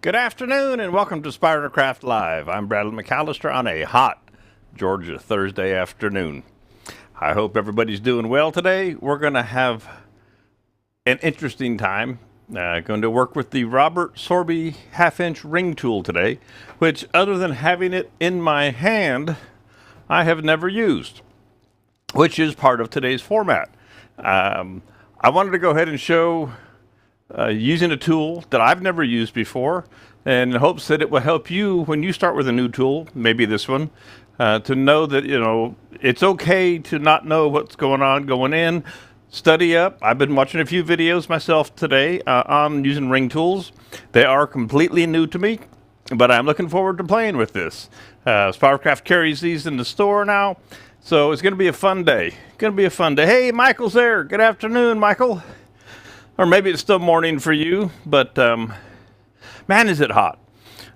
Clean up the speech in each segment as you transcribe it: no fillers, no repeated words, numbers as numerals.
Good afternoon and welcome to Spidercraft Live. I'm Bradley McAllister on a hot Georgia Thursday afternoon. I hope everybody's doing well today. We're going to have an interesting time. Going to work with the Robert Sorby half-inch ring tool today, which other than having it in my hand, I have never used, which is part of today's format. I wanted to go ahead and show using a tool that I've never used before, and in hopes that it will help you when you start with a new tool, maybe this one, to know that, it's okay to not know what's going on going in. Study up. I've been watching a few videos myself today on using ring tools. They are completely new to me, but I'm looking forward to playing with this. Spidercraft carries these in the store now, so it's going to be a fun day. Hey, Michael's there. Good afternoon, Michael. Or maybe it's still morning for you, but man, is it hot.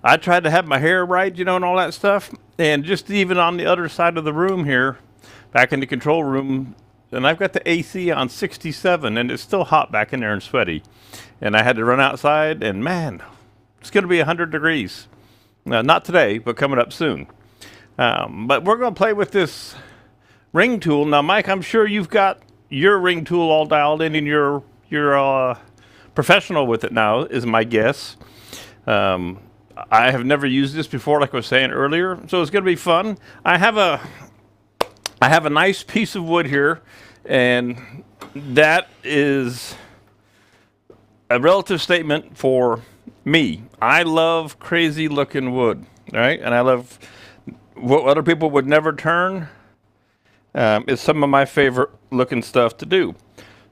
I tried to have my hair right, and all that stuff. And just even on the other side of the room here, back in the control room, and I've got the AC on 67, and it's still hot back in there and sweaty. And I had to run outside, and man, it's going to be 100 degrees. Not today, but coming up soon. But we're going to play with this ring tool. Now, Mike, I'm sure you've got your ring tool all dialed in, and you're professional with it now, is my guess. I have never used this before, like I was saying earlier, so it's going to be fun. I have a nice piece of wood here, and that is a relative statement for me. I love crazy looking wood, right? And I love what other people would never turn. Is some of my favorite looking stuff to do.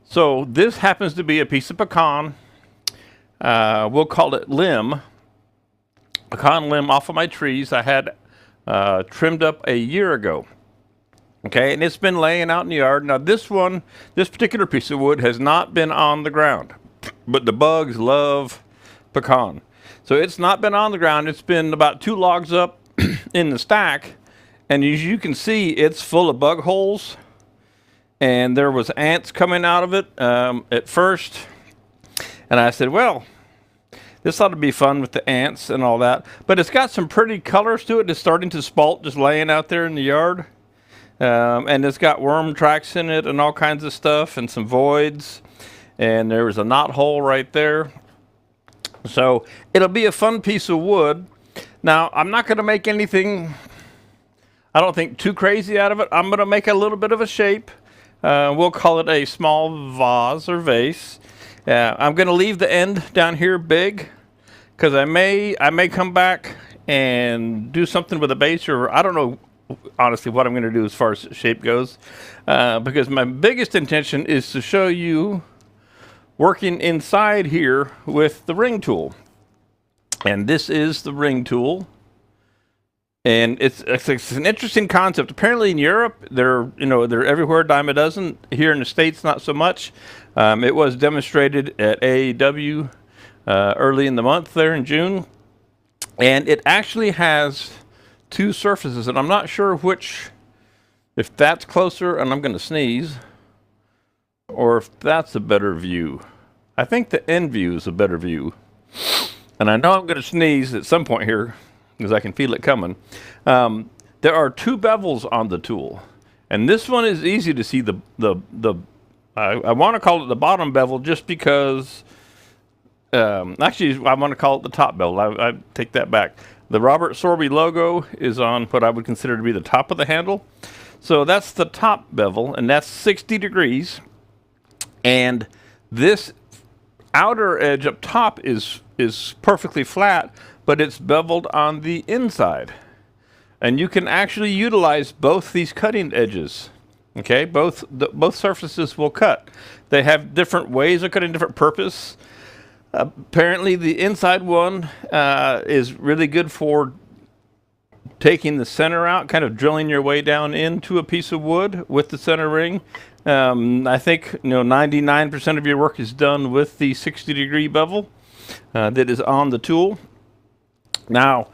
So this happens to be a piece of pecan. We'll call it pecan limb off of my trees I had trimmed up a year ago. Okay, and it's been laying out in the yard. Now this particular piece of wood has not been on the ground, but the bugs love pecan. So it's not been on the ground. It's been about 2 logs up in the stack, and as you can see, it's full of bug holes. And there was ants coming out of it at first. And I said, well, this ought to be fun with the ants and all that. But it's got some pretty colors to it. It's starting to spalt just laying out there in the yard. And it's got worm tracks in it and all kinds of stuff and some voids. And there was a knot hole right there. So it'll be a fun piece of wood. Now, I'm not going to make anything, I don't think, too crazy out of it. I'm going to make a little bit of a shape. We'll call it a small vase or vase. I'm going to leave the end down here big, because I may come back and do something with the base, or I don't know honestly what I'm going to do as far as shape goes, because my biggest intention is to show you working inside here with the ring tool. And this is the ring tool. And it's an interesting concept. Apparently in Europe, they're everywhere, a dime a dozen. Here in the States, not so much. It was demonstrated at AEW early in the month there in June. And it actually has 2 surfaces, and I'm not sure if that's closer, and I'm going to sneeze, or if that's a better view. I think the end view is a better view. And I know I'm going to sneeze at some point here, because I can feel it coming. There are 2 bevels on the tool, and this one is easy to see. I want to call it the bottom bevel just because. Actually, I want to call it the top bevel. I take that back. The Robert Sorby logo is on what I would consider to be the top of the handle. So that's the top bevel, and that's 60 degrees. And this outer edge up top is perfectly flat, but it's beveled on the inside. And you can actually utilize both these cutting edges. Okay, both surfaces will cut. They have different ways of cutting, different purpose. Apparently the inside one is really good for taking the center out, kind of drilling your way down into a piece of wood with the center ring. I think 99% of your work is done with the 60-degree bevel that is on the tool. Now,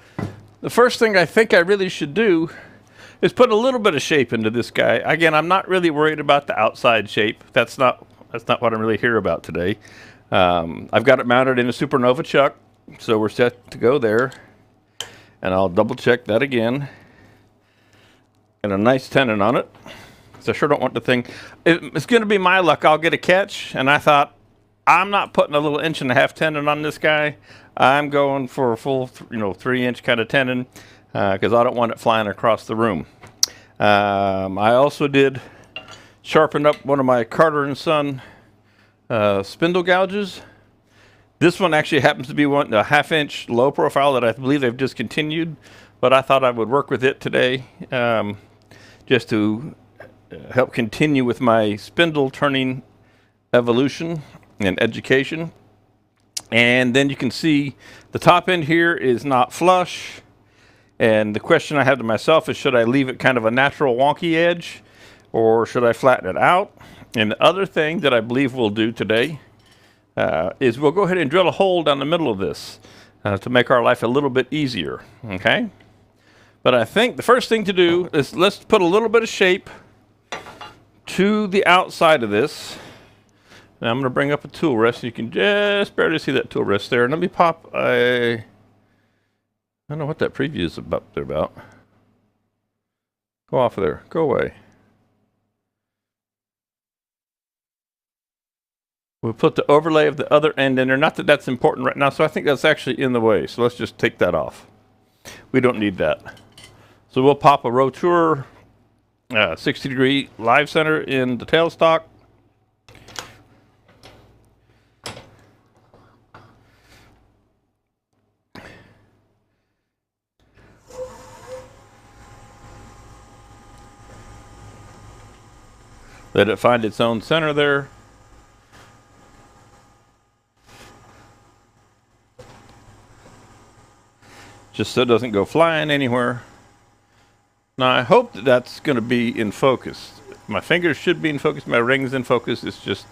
the first thing I think I really should do is put a little bit of shape into this guy. Again, I'm not really worried about the outside shape. That's not what I'm really here about today. I've got it mounted in a Supernova chuck. So we're set to go there. And I'll double check that again. And a nice tenon on it. So I sure don't want the thing. It's going to be my luck. I'll get a catch. And I thought, I'm not putting a little 1.5-inch tenon on this guy. I'm going for a full, 3-inch kind of tenon because I don't want it flying across the room. I also did sharpen up one of my Carter & Son spindle gouges. This one actually happens to be a 1/2-inch low profile that I believe they've discontinued, but I thought I would work with it today just to help continue with my spindle turning evolution and education. And then you can see the top end here is not flush. And the question I have to myself is, should I leave it kind of a natural wonky edge or should I flatten it out? And the other thing that I believe we'll do today is we'll go ahead and drill a hole down the middle of this to make our life a little bit easier, okay? But I think the first thing to do is let's put a little bit of shape to the outside of this. Now I'm going to bring up a tool rest. You can just barely see that tool rest there. And let me pop a... I don't know what that preview is about. Go off of there. Go away. We'll put the overlay of the other end in there. Not that that's important right now, so I think that's actually in the way. So let's just take that off. We don't need that. So we'll pop a rotor 60-degree live center in the tailstock. Let it find its own center there. Just so it doesn't go flying anywhere. Now I hope that that's going to be in focus. My fingers should be in focus, my ring's in focus. It's just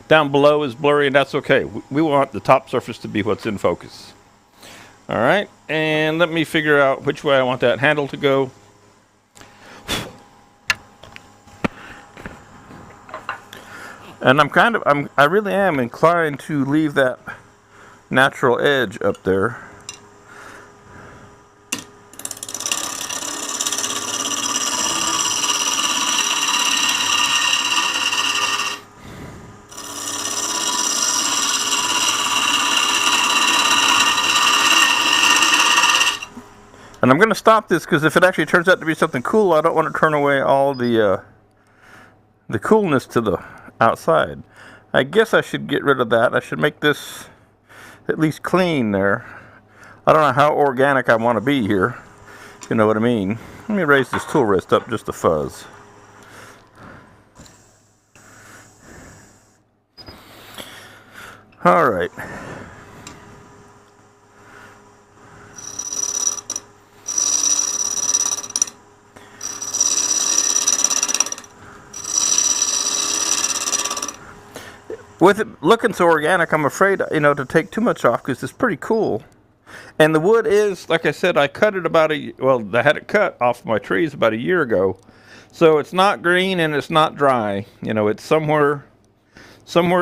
down below is blurry, and that's okay. We want the top surface to be what's in focus. All right, and let me figure out which way I want that handle to go. And I really am inclined to leave that natural edge up there. And I'm going to stop this because if it actually turns out to be something cool, I don't want to turn away all the coolness to the outside. I guess I should get rid of that. I should make this at least clean there. I don't know how organic I want to be here, if you know what I mean. Let me raise this tool rest up just a fuzz. All right. With it looking so organic, I'm afraid, to take too much off because it's pretty cool. And the wood is, like I said, I cut it I had it cut off my trees about a year ago. So it's not green and it's not dry. It's somewhere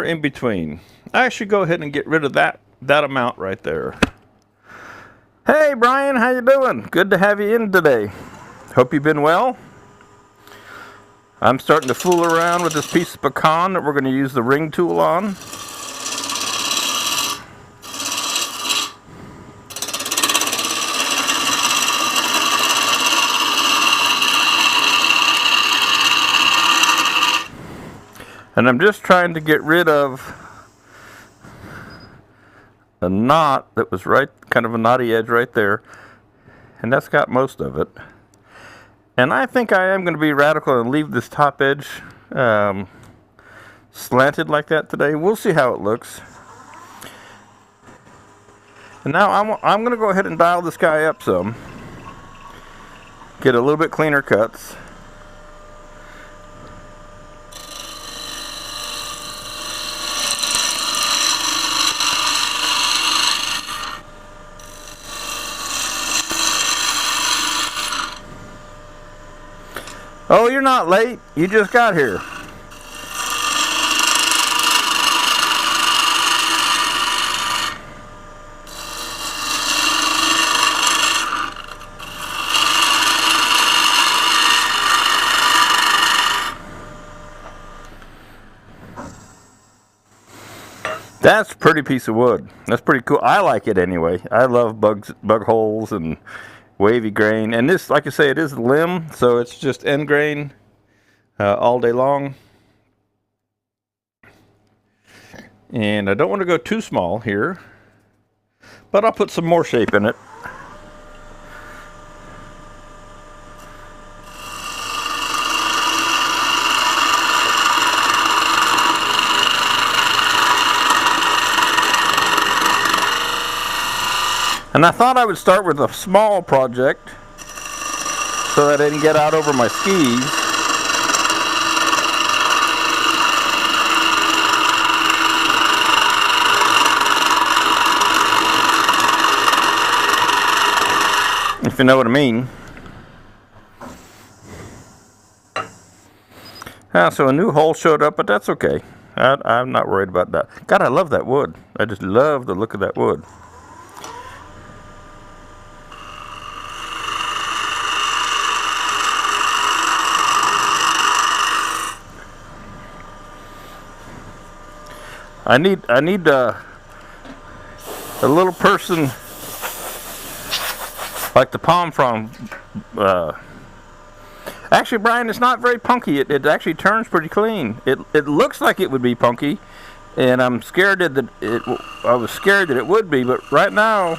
in between. I should go ahead and get rid of that amount right there. Hey, Brian, how you doing? Good to have you in today. Hope you've been well. I'm starting to fool around with this piece of pecan that we're going to use the ring tool on. And I'm just trying to get rid of a knot that was kind of a knotty edge right there. And that's got most of it. And I think I am going to be radical and leave this top edge slanted like that today. We'll see how it looks. And now I'm going to go ahead and dial this guy up some. Get a little bit cleaner cuts. Oh, you're not late. You just got here. That's a pretty piece of wood. That's pretty cool. I like it anyway. I love bug holes and wavy grain. And this, like I say, it is limb, so it's just end grain all day long. And I don't want to go too small here, but I'll put some more shape in it. And I thought I would start with a small project so that I didn't get out over my skis. If you know what I mean. So a new hole showed up, but that's okay. I'm not worried about that. God, I love that wood. I just love the look of that wood. I need a little person like the palm frond. Actually, Brian, it's not very punky. It actually turns pretty clean. It looks like it would be punky, and I'm scared I was scared that it would be. But right now,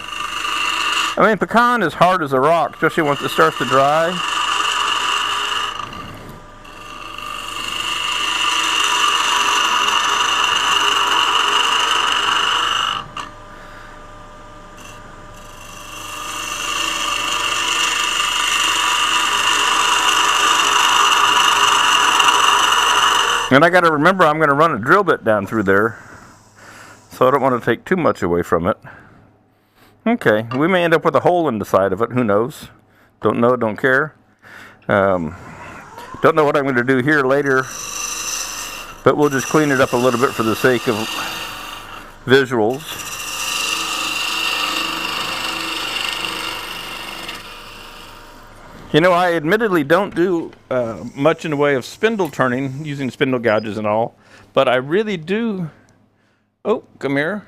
I mean, pecan is hard as a rock, especially once it starts to dry. And I got to remember I'm going to run a drill bit down through there, so I don't want to take too much away from it. Okay, we may end up with a hole in the side of it. Who knows? Don't know, don't care. Don't know what I'm going to do here later, but we'll just clean it up a little bit for the sake of visuals. You know, I admittedly don't do much in the way of spindle turning using spindle gouges and all, but I really do. Oh, come here.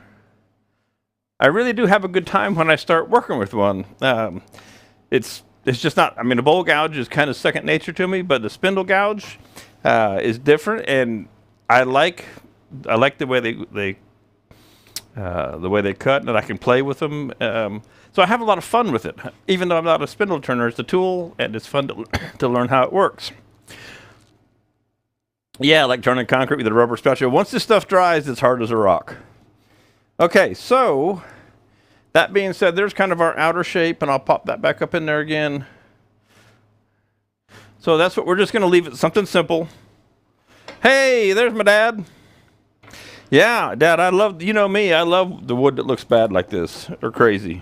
I really do have a good time when I start working with one. It's just not. I mean, the bowl gouge is kind of second nature to me, but the spindle gouge is different, and I like the way they cut, and I can play with them. So I have a lot of fun with it, even though I'm not a spindle turner. It's a tool, and it's fun to learn how it works. Yeah, like turning concrete with a rubber spatula. Once this stuff dries, it's hard as a rock. Okay, so that being said, there's kind of our outer shape, and I'll pop that back up in there again. So that's what we're just going to leave it something simple. Hey, there's my dad. Yeah, Dad, I love, you know me, I love the wood that looks bad like this, or crazy.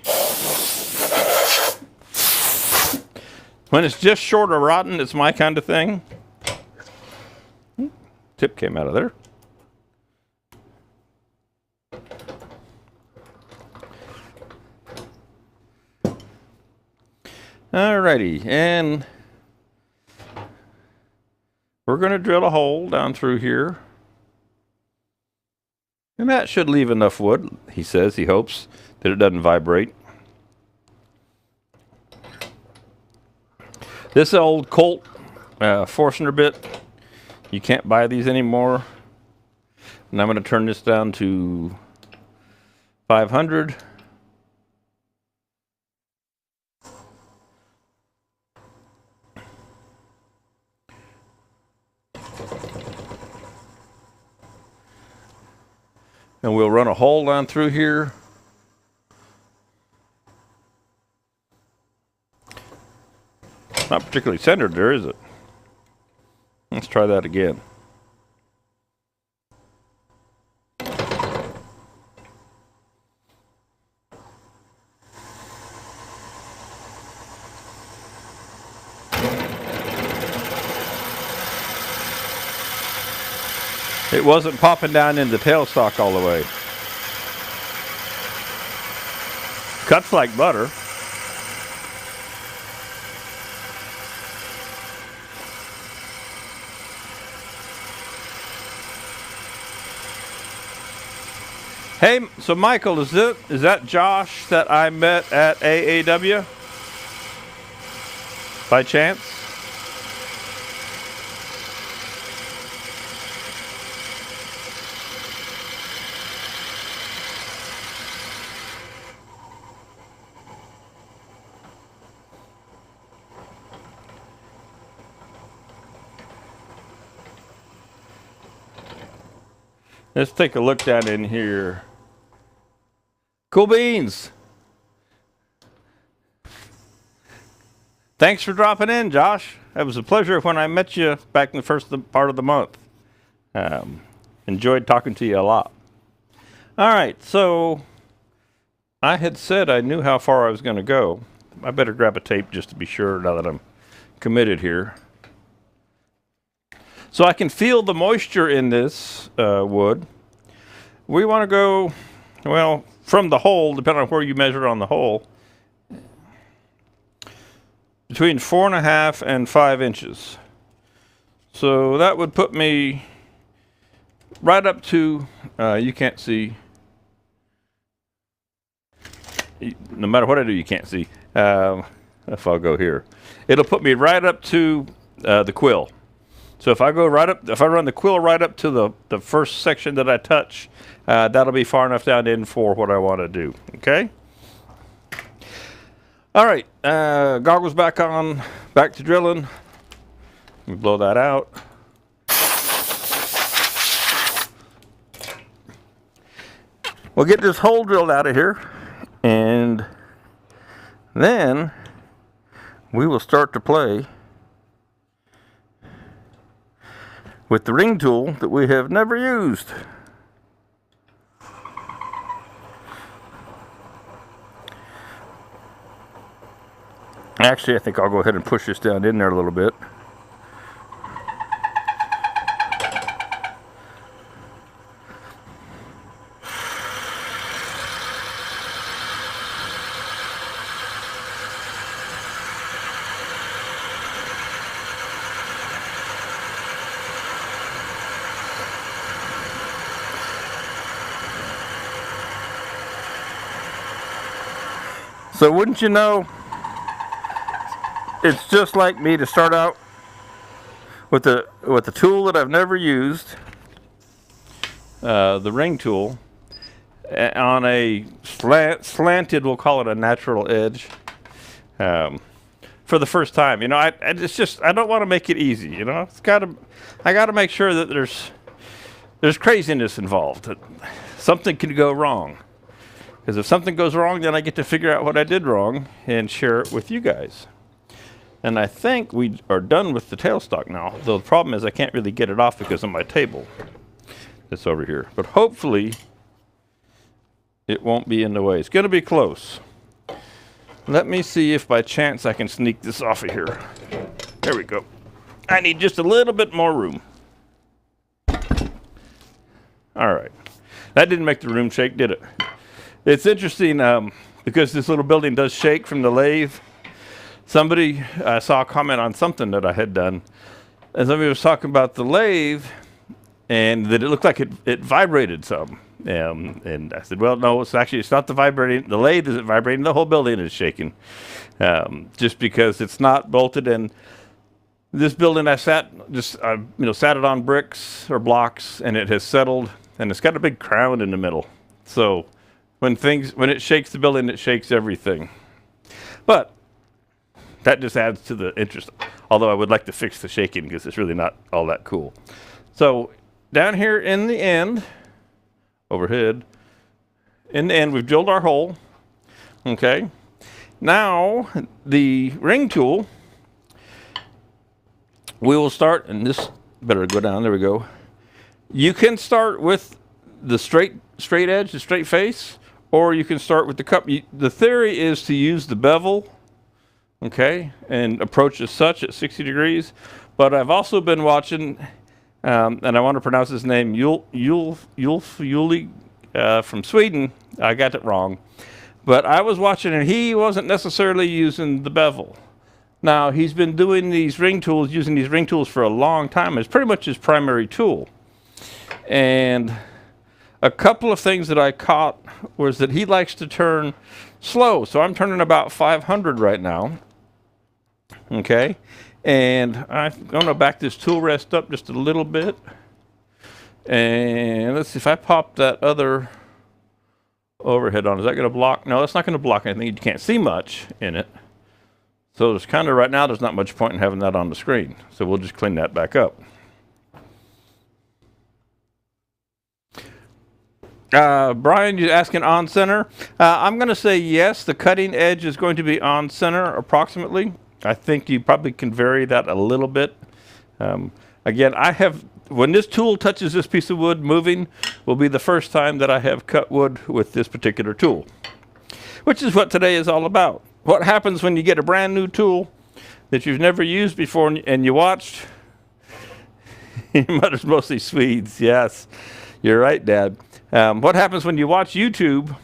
When it's just short of rotten, it's my kind of thing. Tip came out of there. Alrighty, and we're going to drill a hole down through here. And that should leave enough wood, he says, he hopes, that it doesn't vibrate. This old Colt Forstner bit, you can't buy these anymore. And I'm going to turn this down to 500. And we'll run a hole down through here. Not particularly centered there, is it? Let's try that again. It wasn't popping down in the tailstock all the way. Cuts like butter. Hey, so Michael, is that Josh that I met at AAW? By chance? Let's take a look down in here. Cool beans. Thanks for dropping in, Josh. It was a pleasure when I met you back in the first part of the month. Enjoyed talking to you a lot. All right, so I had said I knew how far I was going to go. I better grab a tape just to be sure now that I'm committed here. So I can feel the moisture in this wood. We want to go, well, from the hole, depending on where you measure on the hole, between 4.5 and 5 inches. So that would put me right up to, you can't see, no matter what I do, you can't see. If I'll go here, it'll put me right up to the quill. So if I go right up, if I run the quill right up to the first section that I touch, that'll be far enough down in for what I want to do. Okay. All right. Goggles back on. Back to drilling. Let me blow that out. We'll get this hole drilled out of here, and then we will start to play with the ring tool that we have never used. Actually, I think I'll go ahead and push this down in there a little bit. So wouldn't you know, it's just like me to start out with the tool that I've never used, the ring tool, on a slanted, we'll call it a natural edge, for the first time. You know, I don't want to make it easy. You know, I gotta make sure that there's craziness involved. That something can go wrong. Because if something goes wrong, then I get to figure out what I did wrong and share it with you guys. And I think we are done with the tailstock now. Though the problem is I can't really get it off because of my table that's over here. But hopefully it won't be in the way. It's going to be close. Let me see if by chance I can sneak this off of here. There we go. I need just a little bit more room. All right. That didn't make the room shake, did it? It's interesting because this little building does shake from the lathe. Somebody saw a comment on something that I had done, and somebody was talking about the lathe and that it looked like it vibrated some. And I said, well, no, it's not the vibrating. The lathe isn't vibrating. The whole building is shaking, just because it's not bolted. And this building, I sat it on bricks or blocks, and it has settled, and it's got a big crown in the middle. So when it shakes the building, it shakes everything. But that just adds to the interest. Although I would like to fix the shaking because it's really not all that cool. So down here in the end, overhead, in the end, we've drilled our hole. Okay. Now the ring tool, we will start, and this better go down. There we go. You can start with the straight edge, the straight face, or you can start with the cup. The theory is to use the bevel, okay, and approach as such at 60 degrees. But I've also been watching, and I want to pronounce his name, Yuli from Sweden. I got it wrong. But I was watching, and he wasn't necessarily using the bevel. Now, he's been doing using these ring tools for a long time. It's pretty much his primary tool. And a couple of things that I caught was that he likes to turn slow. So I'm turning about 500 right now. Okay. And I'm going to back this tool rest up just a little bit. And let's see if I pop that other overhead on. Is that going to block? No, that's not going to block anything. You can't see much in it. So there's kind of, right now, there's not much point in having that on the screen. So we'll just clean that back up. Brian, you're asking on center. I'm going to say yes. The cutting edge is going to be on center approximately. I think you probably can vary that a little bit. Again, when this tool touches this piece of wood, moving will be the first time that I have cut wood with this particular tool, which is what today is all about. What happens when you get a brand new tool that you've never used before and you watched? Your mother's mostly Swedes. Yes, you're right, Dad. What happens when you watch YouTube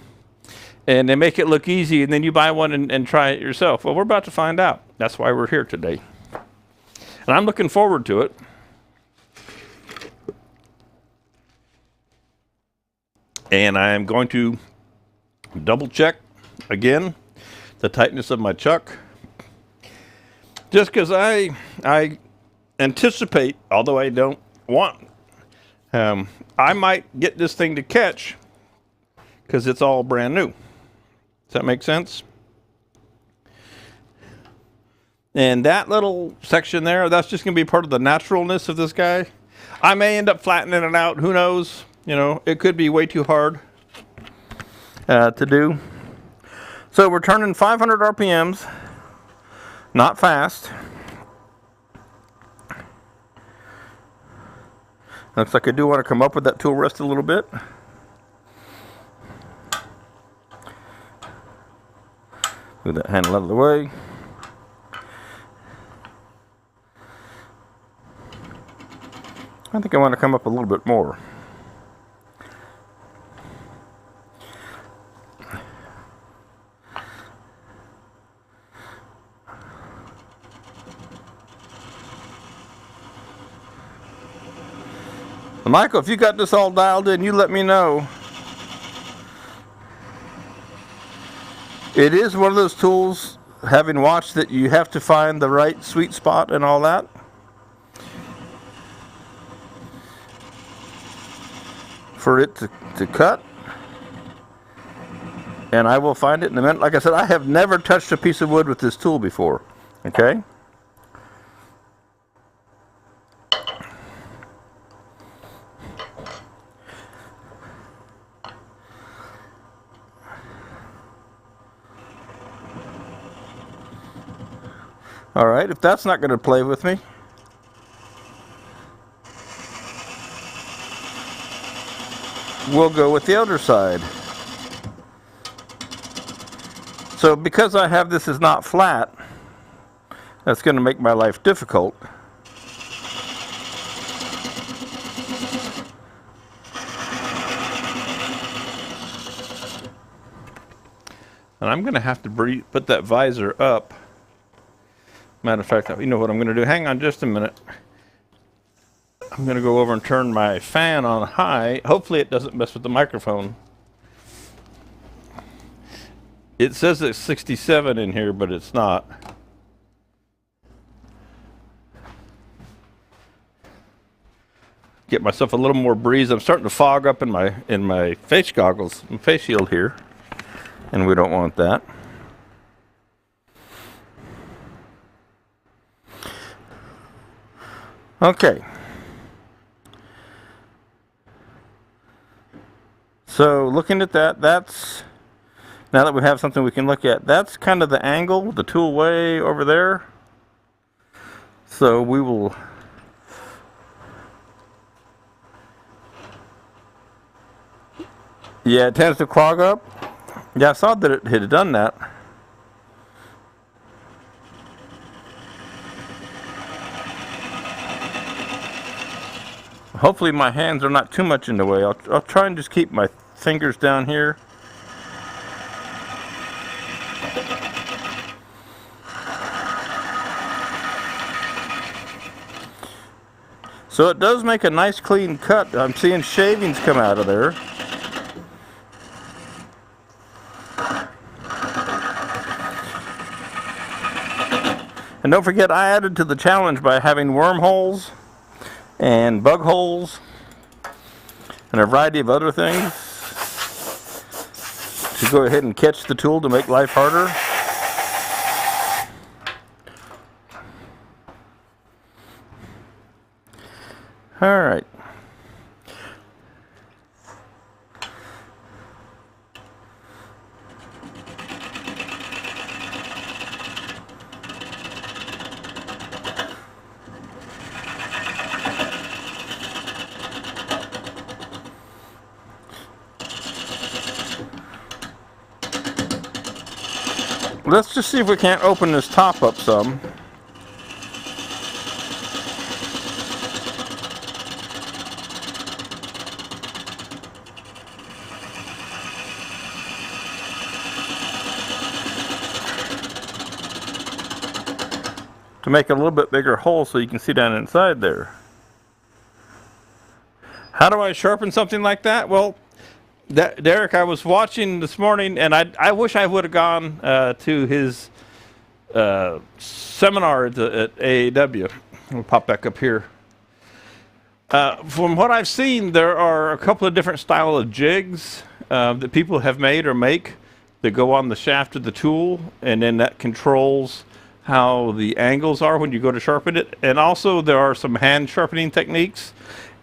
and they make it look easy and then you buy one and try it yourself? Well, we're about to find out. That's why we're here today. And I'm looking forward to it. And I am going to double check again the tightness of my chuck. Just because I anticipate, although I don't want, I might get this thing to catch because it's all brand new. Does that make sense? And that little section there, that's just going to be part of the naturalness of this guy. I may end up flattening it out. Who knows? You know, it could be way too hard to do. So we're turning 500 RPMs, not fast. Looks like I do want to come up with that tool rest a little bit. Move that handle out of the way. I think I want to come up a little bit more. Michael, if you got this all dialed in, you let me know. It is one of those tools, having watched that, you have to find the right sweet spot and all that. For it to cut. And I will find it in a minute. Like I said, I have never touched a piece of wood with this tool before. Okay? All right, if that's not going to play with me, we'll go with the other side. So because I have this is not flat, that's going to make my life difficult. And I'm going to have to put that visor up. Matter of fact, you know what I'm going to do? Hang on just a minute. I'm going to go over and turn my fan on high. Hopefully it doesn't mess with the microphone. It says it's 67 in here, but it's not. Get myself a little more breeze. I'm starting to fog up in my face goggles and face shield here, and we don't want that. Okay. So looking at that, that's, now that we have something we can look at, that's kind of the angle, the tool way over there. So we will, yeah, it tends to clog up. Yeah, I saw that it had done that. Hopefully my hands are not too much in the way. I'll try and just keep my fingers down here. So it does make a nice clean cut. I'm seeing shavings come out of there. And don't forget, I added to the challenge by having wormholes and bug holes and a variety of other things to go ahead and catch the tool to make life harder. All right. Let's just see if we can't open this top up some. To make a little bit bigger hole so you can see down inside there. How do I sharpen something like that? Well, Derek, I was watching this morning, and I wish I would have gone to his seminar at AAW. We'll pop back up here. From what I've seen, there are a couple of different style of jigs that people have made or make that go on the shaft of the tool, and then that controls how the angles are when you go to sharpen it. And also there are some hand sharpening techniques.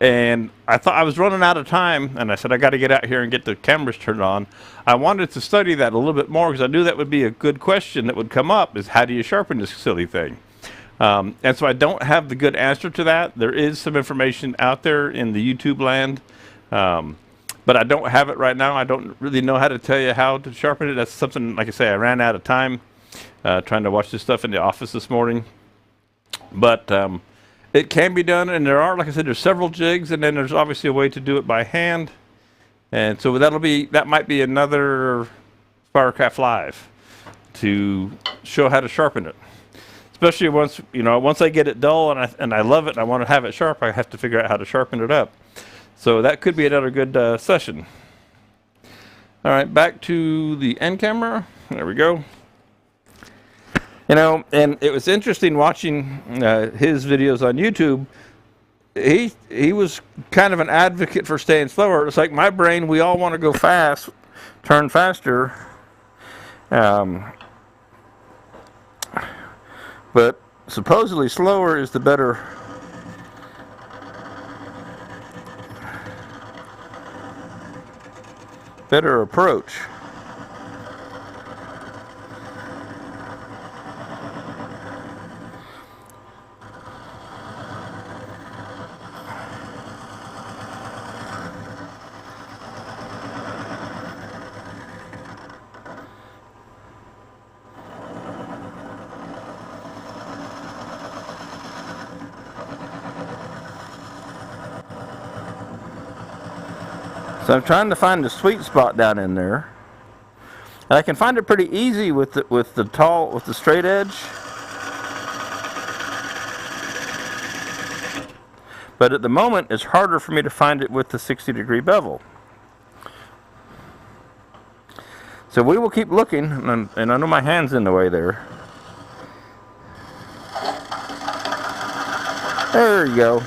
And I thought I was running out of time, and I said I got to get out here and get the cameras turned on. I wanted to study that a little bit more because I knew that would be a good question that would come up, is how do you sharpen this silly thing? And so I don't have the good answer to that. There is some information out there in the YouTube land, but I don't have it right now. I don't really know how to tell you how to sharpen it. That's something, like I say, I ran out of time trying to watch this stuff in the office this morning. But it can be done, and there are, like I said, there's several jigs, and then there's obviously a way to do it by hand. And so that might be another Firecraft Live to show how to sharpen it. Especially once I get it dull and I love it and I want to have it sharp, I have to figure out how to sharpen it up. So that could be another good session. All right, back to the end camera. There we go. And it was interesting watching his videos on YouTube. He was kind of an advocate for staying slower. It's like my brain, we all want to go fast, turn faster. But supposedly slower is the better approach. So I'm trying to find the sweet spot down in there, and I can find it pretty easy with the straight edge. But at the moment, it's harder for me to find it with the 60-degree bevel. So we will keep looking, and I know my hand's in the way there. There you go.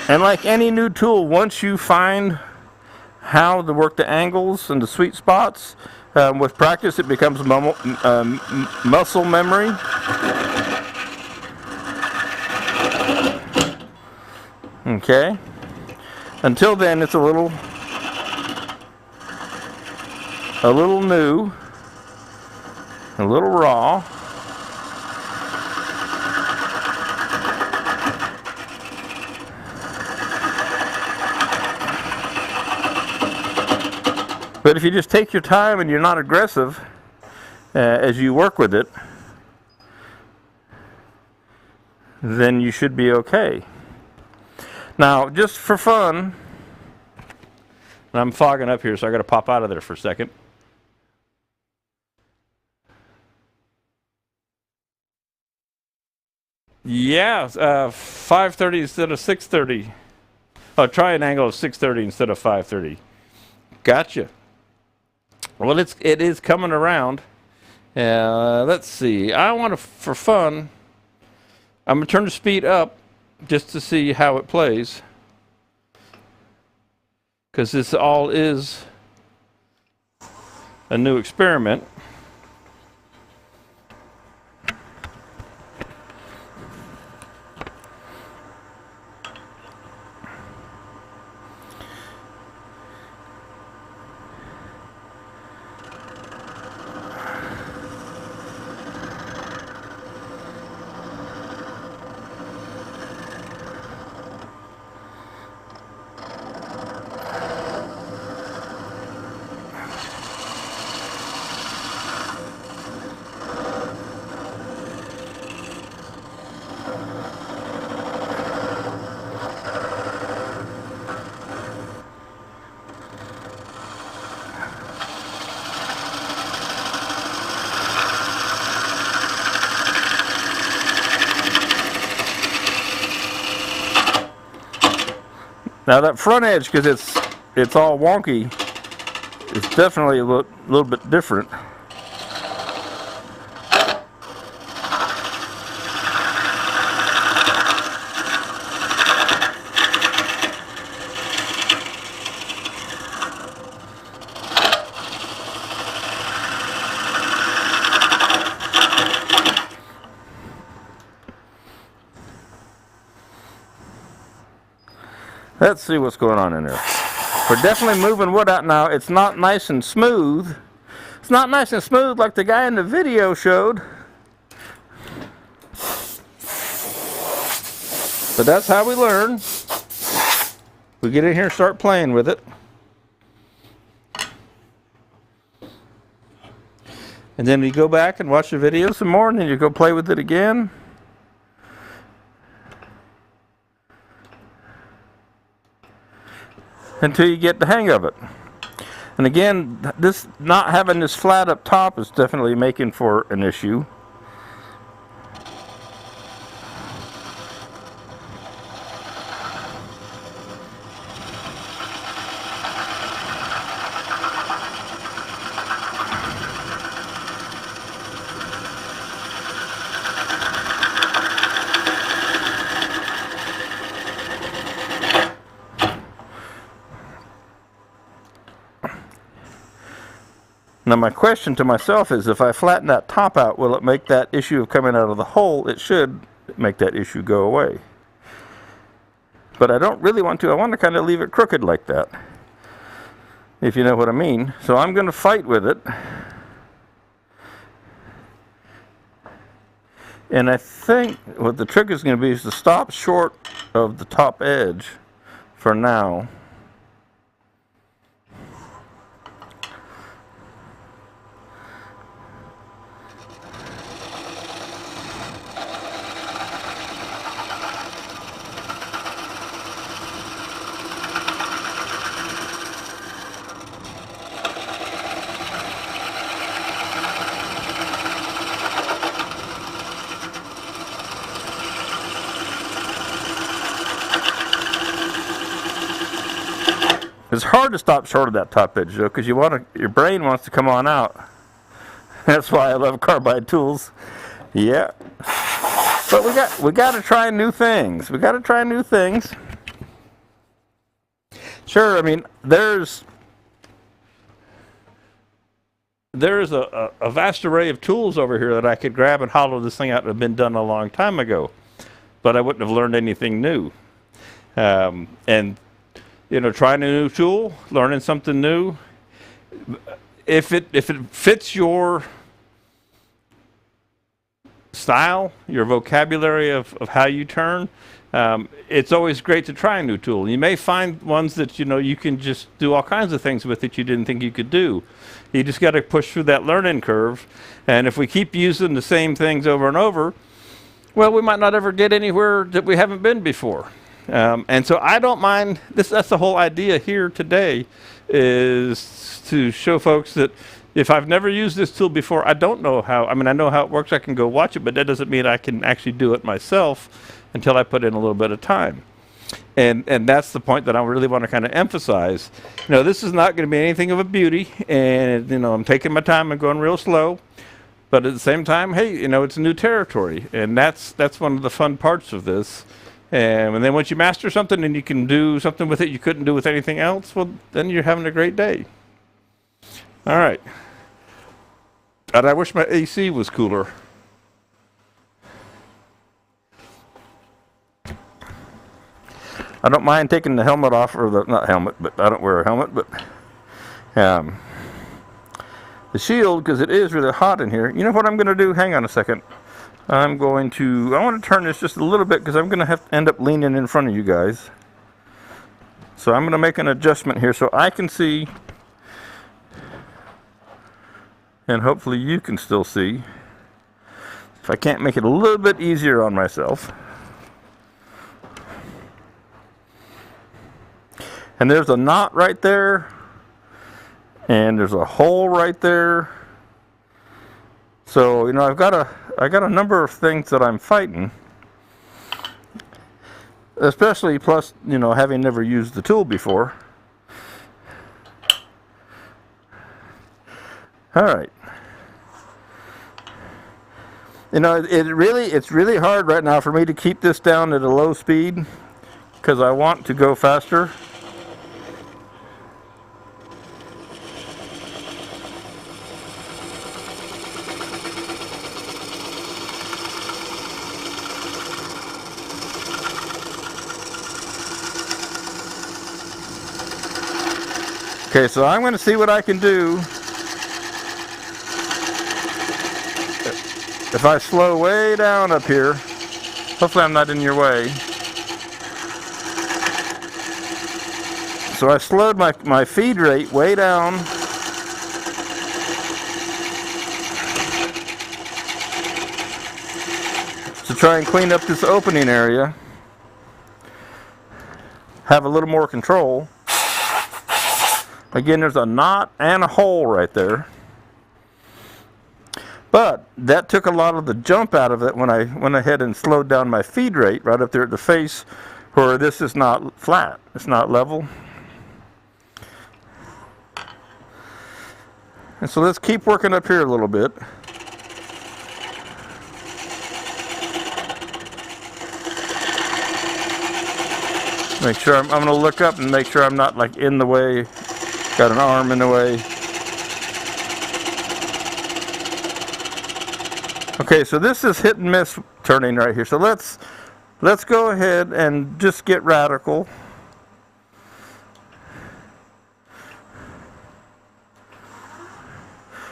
And like any new tool, once you find how to work the angles and the sweet spots, with practice it becomes muscle memory. Okay. Until then, it's a little new, a little raw. But if you just take your time and you're not aggressive as you work with it, then you should be okay. Now, just for fun, and I'm fogging up here, so I got to pop out of there for a second. Yeah, 5:30 instead of 6:30. Oh, try an angle of 6:30 instead of 5:30. Gotcha. Well, it is coming around, Let's see. I want to, for fun, I'm going to turn the speed up just to see how it plays. Because this all is a new experiment. Now that front edge, because it's all wonky, is definitely a little bit different. Let's see what's going on in there. We're definitely moving wood out now. It's not nice and smooth. It's not nice and smooth like the guy in the video showed. But that's how we learn. We get in here and start playing with it. And then you go back and watch the video some more, and then you go play with it again. Until you get the hang of it. And again, this not having this flat up top is definitely making for an issue. Now my question to myself is, if I flatten that top out, will it make that issue of coming out of the hole? It should make that issue go away. But I don't really want to. I want to kind of leave it crooked like that, if you know what I mean. So I'm going to fight with it. And I think what the trick is going to be is to stop short of the top edge for now. It's hard to stop short of that top edge, though, because your brain wants to come on out. That's why I love carbide tools. Yeah, but we got to try new things. We got to try new things. Sure, I mean there's a vast array of tools over here that I could grab and hollow this thing out that have been done a long time ago, but I wouldn't have learned anything new. And you know, trying a new tool, learning something new. If it fits your style, your vocabulary of how you turn, it's always great to try a new tool. You may find ones that you can just do all kinds of things with that you didn't think you could do. You just got to push through that learning curve. And if we keep using the same things over and over, well, we might not ever get anywhere that we haven't been before. And so I don't mind this. That's the whole idea here today, is to show folks that if I've never used this tool before, I don't know how. I mean, I know how it works. I can go watch it, but that doesn't mean I can actually do it myself until I put in a little bit of time. And that's the point that I really want to kind of emphasize. This is not going to be anything of a beauty, and I'm taking my time and going real slow. But at the same time, hey, you know, it's a new territory, and that's one of the fun parts of this. And then once you master something and you can do something with it you couldn't do with anything else, well, then you're having a great day. All right. And I wish my AC was cooler. I don't mind taking the helmet off, or the, not helmet, but I don't wear a helmet, but the shield, because it is really hot in here. You know what I'm going to do? Hang on a second. I want to turn this just a little bit because I'm going to have to end up leaning in front of you guys. So I'm going to make an adjustment here so I can see, and hopefully you can still see. If I can't make it a little bit easier on myself. And there's a knot right there, and there's a hole right there. So, you know, I got a number of things that I'm fighting, especially plus, you know, having never used the tool before. All right. You know, it's really hard right now for me to keep this down at a low speed because I want to go faster. Okay, so I'm going to see what I can do. If I slow way down up here, hopefully I'm not in your way. So I slowed my feed rate way down. To try and clean up this opening area. Have a little more control. Again, there's a knot and a hole right there. But that took a lot of the jump out of it when I went ahead and slowed down my feed rate right up there at the face where this is not flat. It's not level. And so let's keep working up here a little bit. Make sure I'm going to look up and make sure I'm not like in the way. Got an arm in the way. Okay, so this is hit and miss turning right here. So let's go ahead and just get radical.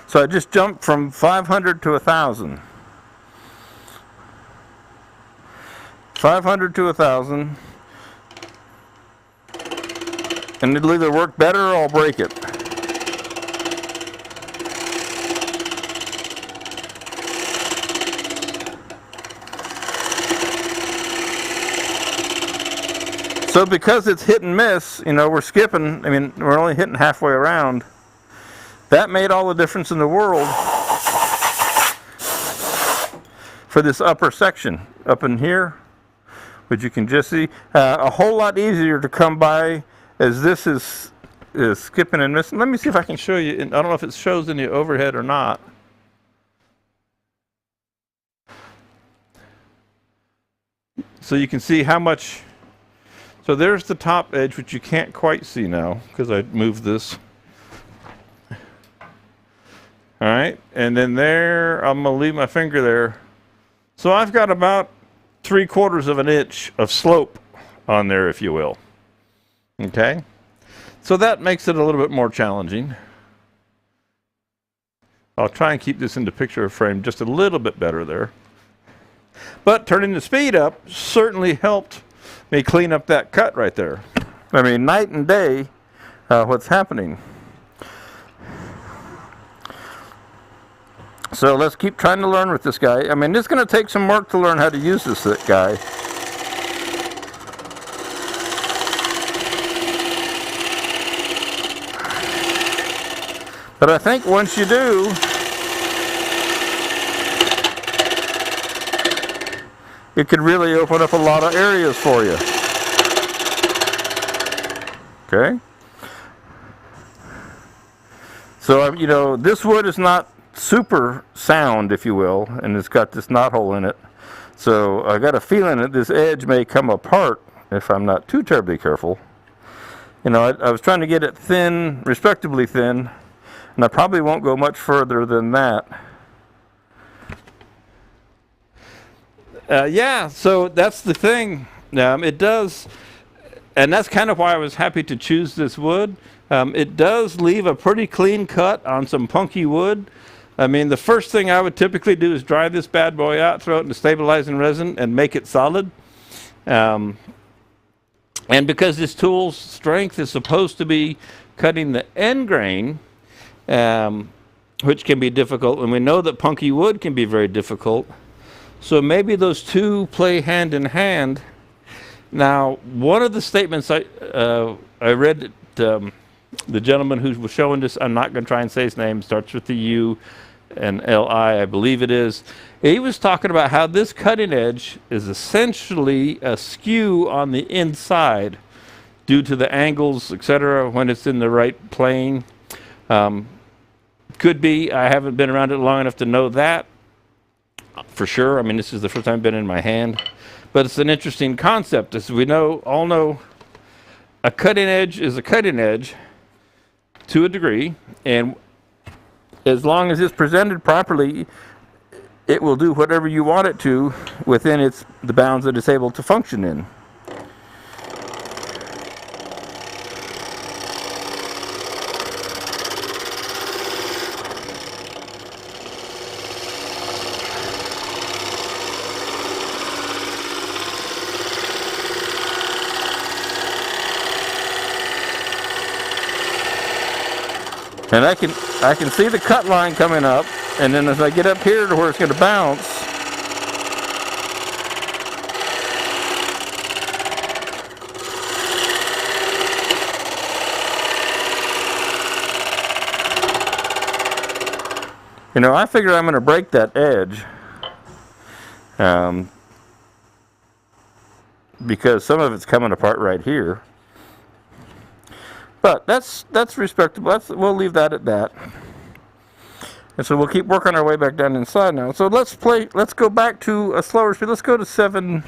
So I just jumped from 500 to 1,000. 500 to 1,000. And it'll either work better or I'll break it. So because it's hit and miss, you know, we're skipping, I mean, we're only hitting halfway around. That made all the difference in the world for this upper section up in here, which you can just see. A whole lot easier to come by as this is skipping and missing. Let me see if I can show you. I don't know if it shows in the overhead or not. So you can see how much. So there's the top edge, which you can't quite see now because I moved this. All right, and then there, I'm going to leave my finger there. So I've got about 3/4 of an inch of slope on there, if you will. Okay, so that makes it a little bit more challenging. I'll try and keep this into picture frame just a little bit better there. But turning the speed up certainly helped me clean up that cut right there. I mean, night and day, what's happening. So let's keep trying to learn with this guy. I mean, it's going to take some work to learn how to use this guy. But I think once you do, it could really open up a lot of areas for you. Okay? So, you know, this wood is not super sound, if you will, and it's got this knot hole in it. So I got a feeling that this edge may come apart if I'm not too terribly careful. You know, I was trying to get it thin, respectably thin, and I probably won't go much further than that. Yeah, so that's the thing. It does, and that's kind of why I was happy to choose this wood. It does leave a pretty clean cut on some punky wood. I mean, the first thing I would typically do is dry this bad boy out, throw it into stabilizing resin, and make it solid. And because this tool's strength is supposed to be cutting the end grain, which can be difficult, and we know that punky wood can be very difficult. So maybe those two play hand in hand. Now, one of the statements I read that the gentleman who was showing this, I'm not going to try and say his name, starts with the U and L-I, I believe it is. He was talking about how this cutting edge is essentially a skew on the inside due to the angles, etc., when it's in the right plane. Could be. I haven't been around it long enough to know that for sure. I mean, this is the first time I've been in my hand. But it's an interesting concept. As we all know, a cutting edge is a cutting edge to a degree, and as long as it's presented properly, it will do whatever you want it to within the bounds that it's able to function in. And I can see the cut line coming up, and then as I get up here to where it's going to bounce, you know, I figure I'm going to break that edge, because some of it's coming apart right here. But that's respectable. We'll leave that at that. And so we'll keep working our way back down inside now. So let's go back to a slower speed. Let's go to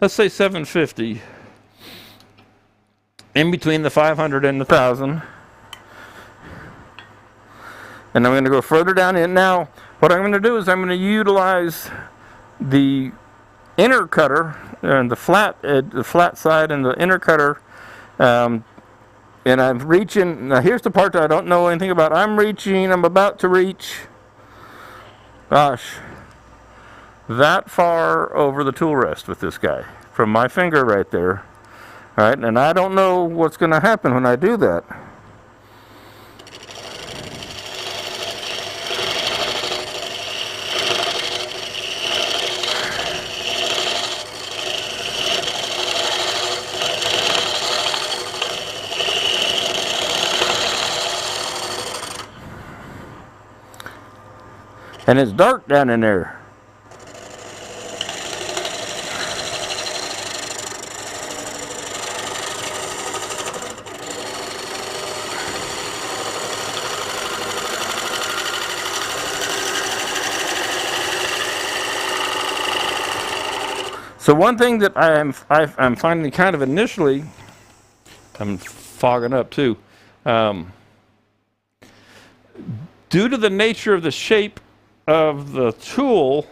let's say 750. In between the 500 and the 1000. And I'm going to go further down in. Now, what I'm going to do is I'm going to utilize the inner cutter and the flat side and the inner cutter. And I'm reaching, now here's the part that I don't know anything about. I'm about to reach, gosh, that far over the tool rest with this guy, from my finger right there. All right, and I don't know what's going to happen when I do that. And it's dark down in there. So one thing that I'm finding kind of initially, I'm fogging up too, due to the nature of the shape of the tool,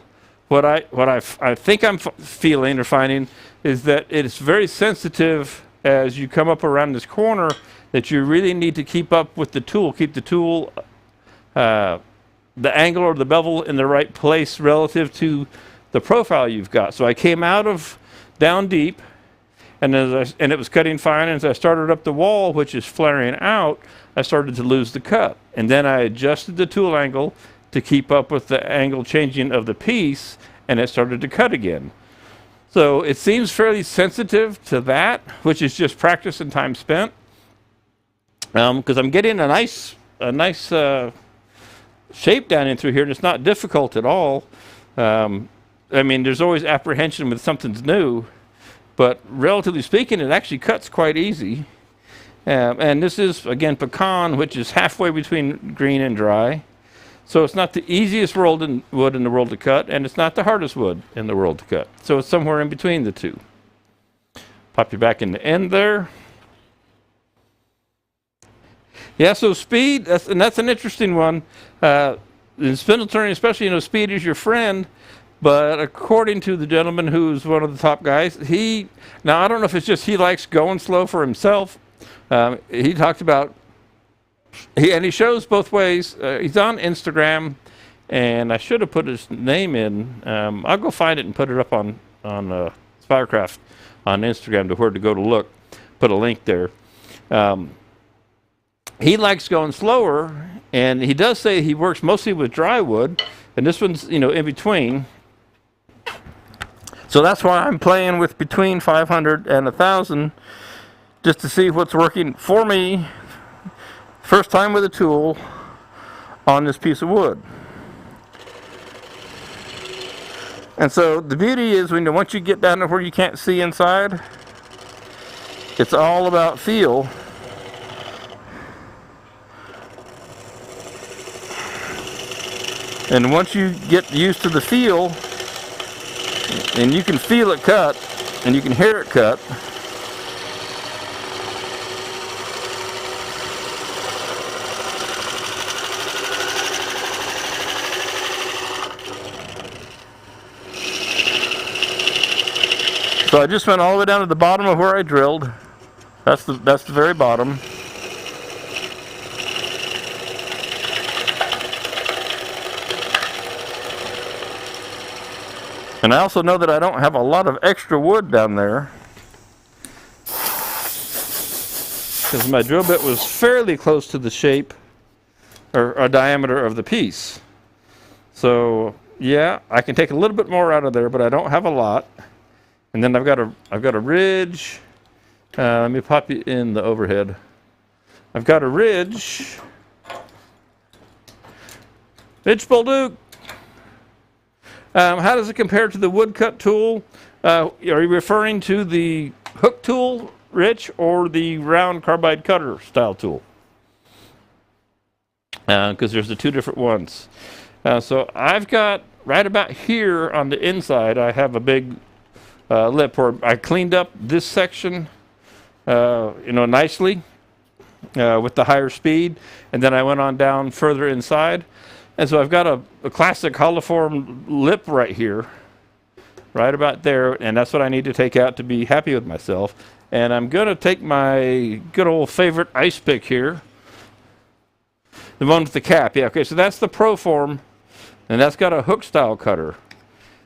what I think I'm feeling or finding is that it's very sensitive as you come up around this corner, that you really need to keep up with the tool, keep the tool, the angle or the bevel in the right place relative to the profile you've got. So I came out of down deep, and it was cutting fine, and as I started up the wall, which is flaring out, I started to lose the cut. And then I adjusted the tool angle to keep up with the angle changing of the piece, and it started to cut again. So it seems fairly sensitive to that, which is just practice and time spent. Because I'm getting a nice shape down in through here, and it's not difficult at all. I mean, there's always apprehension with something's new, but relatively speaking, it actually cuts quite easy. And this is, again, pecan, which is halfway between green and dry. So it's not the easiest wood in the world to cut, and it's not the hardest wood in the world to cut. So it's somewhere in between the two. Pop you back in the end there. Yeah, so speed, that's an interesting one. In spindle turning, especially, speed is your friend. But according to the gentleman who's one of the top guys, now I don't know if it's just he likes going slow for himself. He talked about, and he shows both ways. He's on Instagram, and I should have put his name in. I'll go find it and put it up on Spirecraft on Instagram to where to go to look. Put a link there. He likes going slower, and he does say he works mostly with dry wood, and this one's in between. So that's why I'm playing with between 500 and 1,000, just to see what's working for me. First time with a tool on this piece of wood. And so the beauty is once you get down to where you can't see inside, it's all about feel. And once you get used to the feel, and you can feel it cut, and you can hear it cut, so I just went all the way down to the bottom of where I drilled. That's the very bottom. And I also know that I don't have a lot of extra wood down there, because my drill bit was fairly close to the shape or diameter of the piece. So yeah, I can take a little bit more out of there, but I don't have a lot. And then I've got a ridge. Let me pop you in the overhead. I've got a ridge. Ridge Bolduc. How does it compare to the woodcut tool? Are you referring to the hook tool, Rich, or the round carbide cutter style tool? Because there's the two different ones. So I've got right about here on the inside, I have a big lip where I cleaned up this section, nicely with the higher speed, and then I went on down further inside. And so I've got a classic holoform lip right here, right about there, and that's what I need to take out to be happy with myself. And I'm going to take my good old favorite ice pick here, the one with the cap. Yeah, okay, so that's the Proform, and that's got a hook style cutter.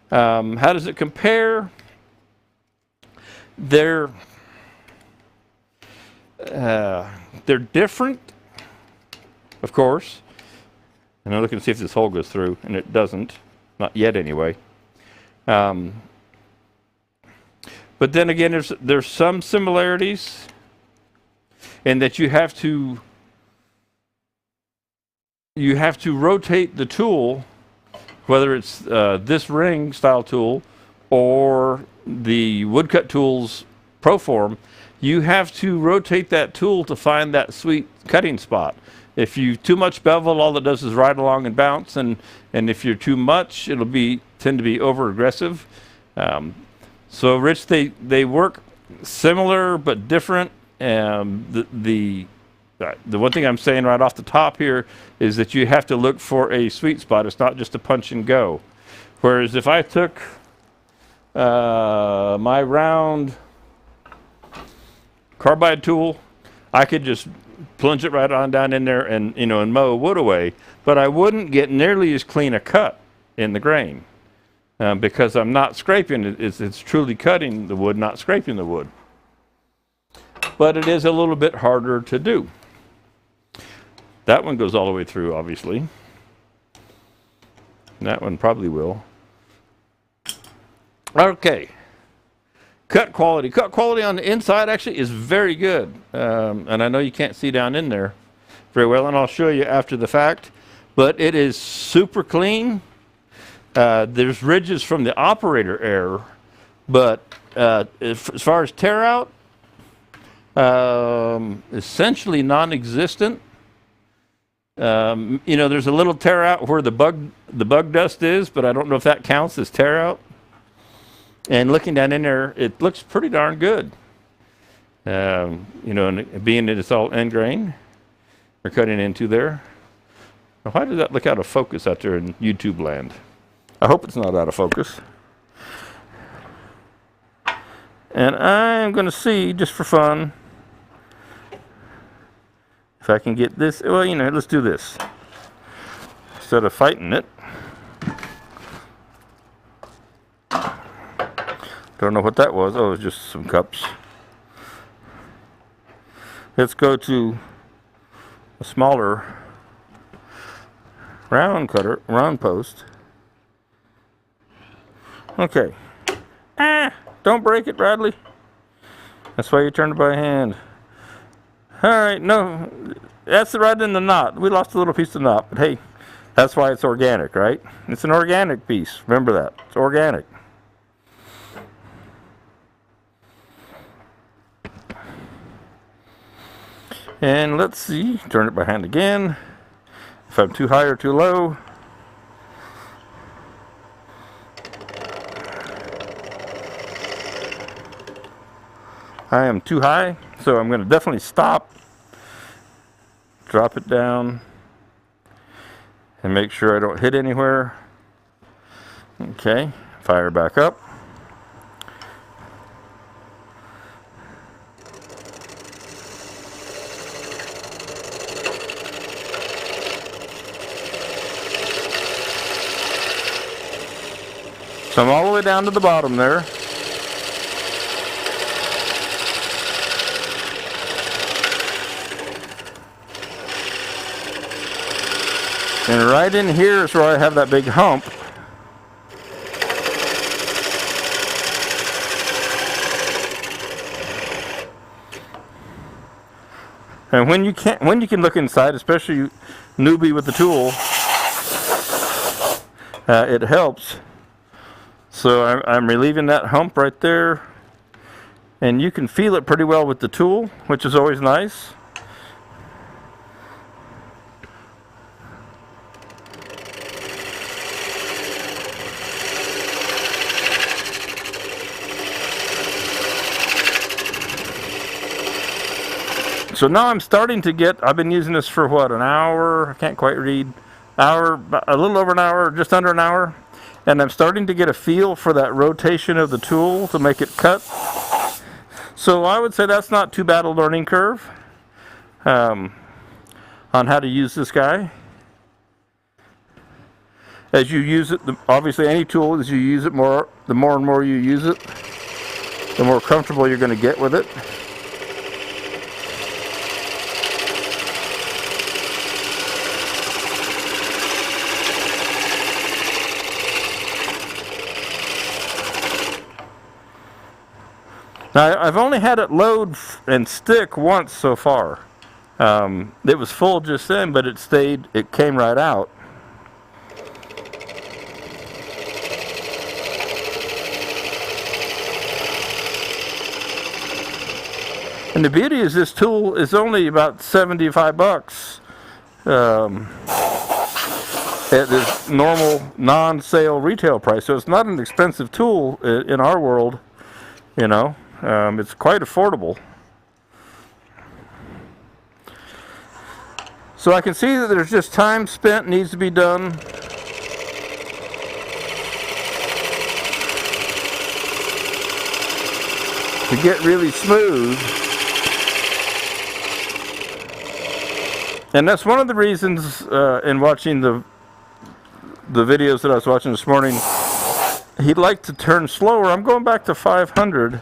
How does it compare? They're different, of course. And I'm looking to see if this hole goes through, and it doesn't. Not yet, anyway. But then again, there's some similarities in that you have to rotate the tool, whether it's this ring style tool or the woodcut tool's Proform. You have to rotate that tool to find that sweet cutting spot. If you too much bevel, all it does is ride along and bounce, and if you're too much, it'll tend to be over aggressive. So, Rich, they work similar but different. The one thing I'm saying right off the top here is that you have to look for a sweet spot. It's not just a punch and go. Whereas if I took my round carbide tool, I could just plunge it right on down in there and mow wood away, but I wouldn't get nearly as clean a cut in the grain because I'm not scraping it. It's truly cutting the wood, not scraping the wood. But it is a little bit harder to do. That one goes all the way through, obviously. And that one probably will. Okay. Cut quality. Cut quality on the inside actually is very good. And I know you can't see down in there very well, and I'll show you after the fact. But it is super clean. There's ridges from the operator error, but as far as tear out, essentially non-existent. You know, there's a little tear out where the bug dust is, but I don't know if that counts as tear out. And looking down in there, it looks pretty darn good. You know, and being that it's all end grain, we're cutting into there. Now, why does that look out of focus out there in YouTube land? I hope it's not out of focus. And I'm going to see, just for fun, if I can get this. Well, you know, let's do this. Instead of fighting it. Don't know what that was. Oh, it was just some cups. Let's go to a smaller round post. Okay. Don't break it, Bradley. That's why you turned it by hand. All right, no, that's right in the knot. We lost a little piece of knot, but hey, that's why it's organic, right? It's an organic piece. Remember that. It's organic. And let's see, turn it by hand again. If I'm too high or too low. I am too high, so I'm going to definitely stop, drop it down, and make sure I don't hit anywhere. Okay, fire back up. So I'm all the way down to the bottom there. And right in here is where I have that big hump. And when you can look inside, especially you newbie with the tool, it helps. So I'm relieving that hump right there, and you can feel it pretty well with the tool, which is always nice. So now I'm starting to get, I've been using this for what, an hour? I can't quite read. Hour, a little over an hour, just under an hour. And I'm starting to get a feel for that rotation of the tool to make it cut. So I would say that's not too bad a learning curve on how to use this guy. As you use it, obviously any tool, as you use it more, the more and more you use it, the more comfortable you're going to get with it. Now, I've only had it load and stick once so far. It was full just then, but it came right out. And the beauty is this tool is only about 75 bucks at this normal non-sale retail price. So it's not an expensive tool in our world, you know. It's quite affordable. So I can see that there's just time spent needs to be done. To get really smooth. And that's one of the reasons in watching the videos that I was watching this morning, he'd like to turn slower. I'm going back to 500.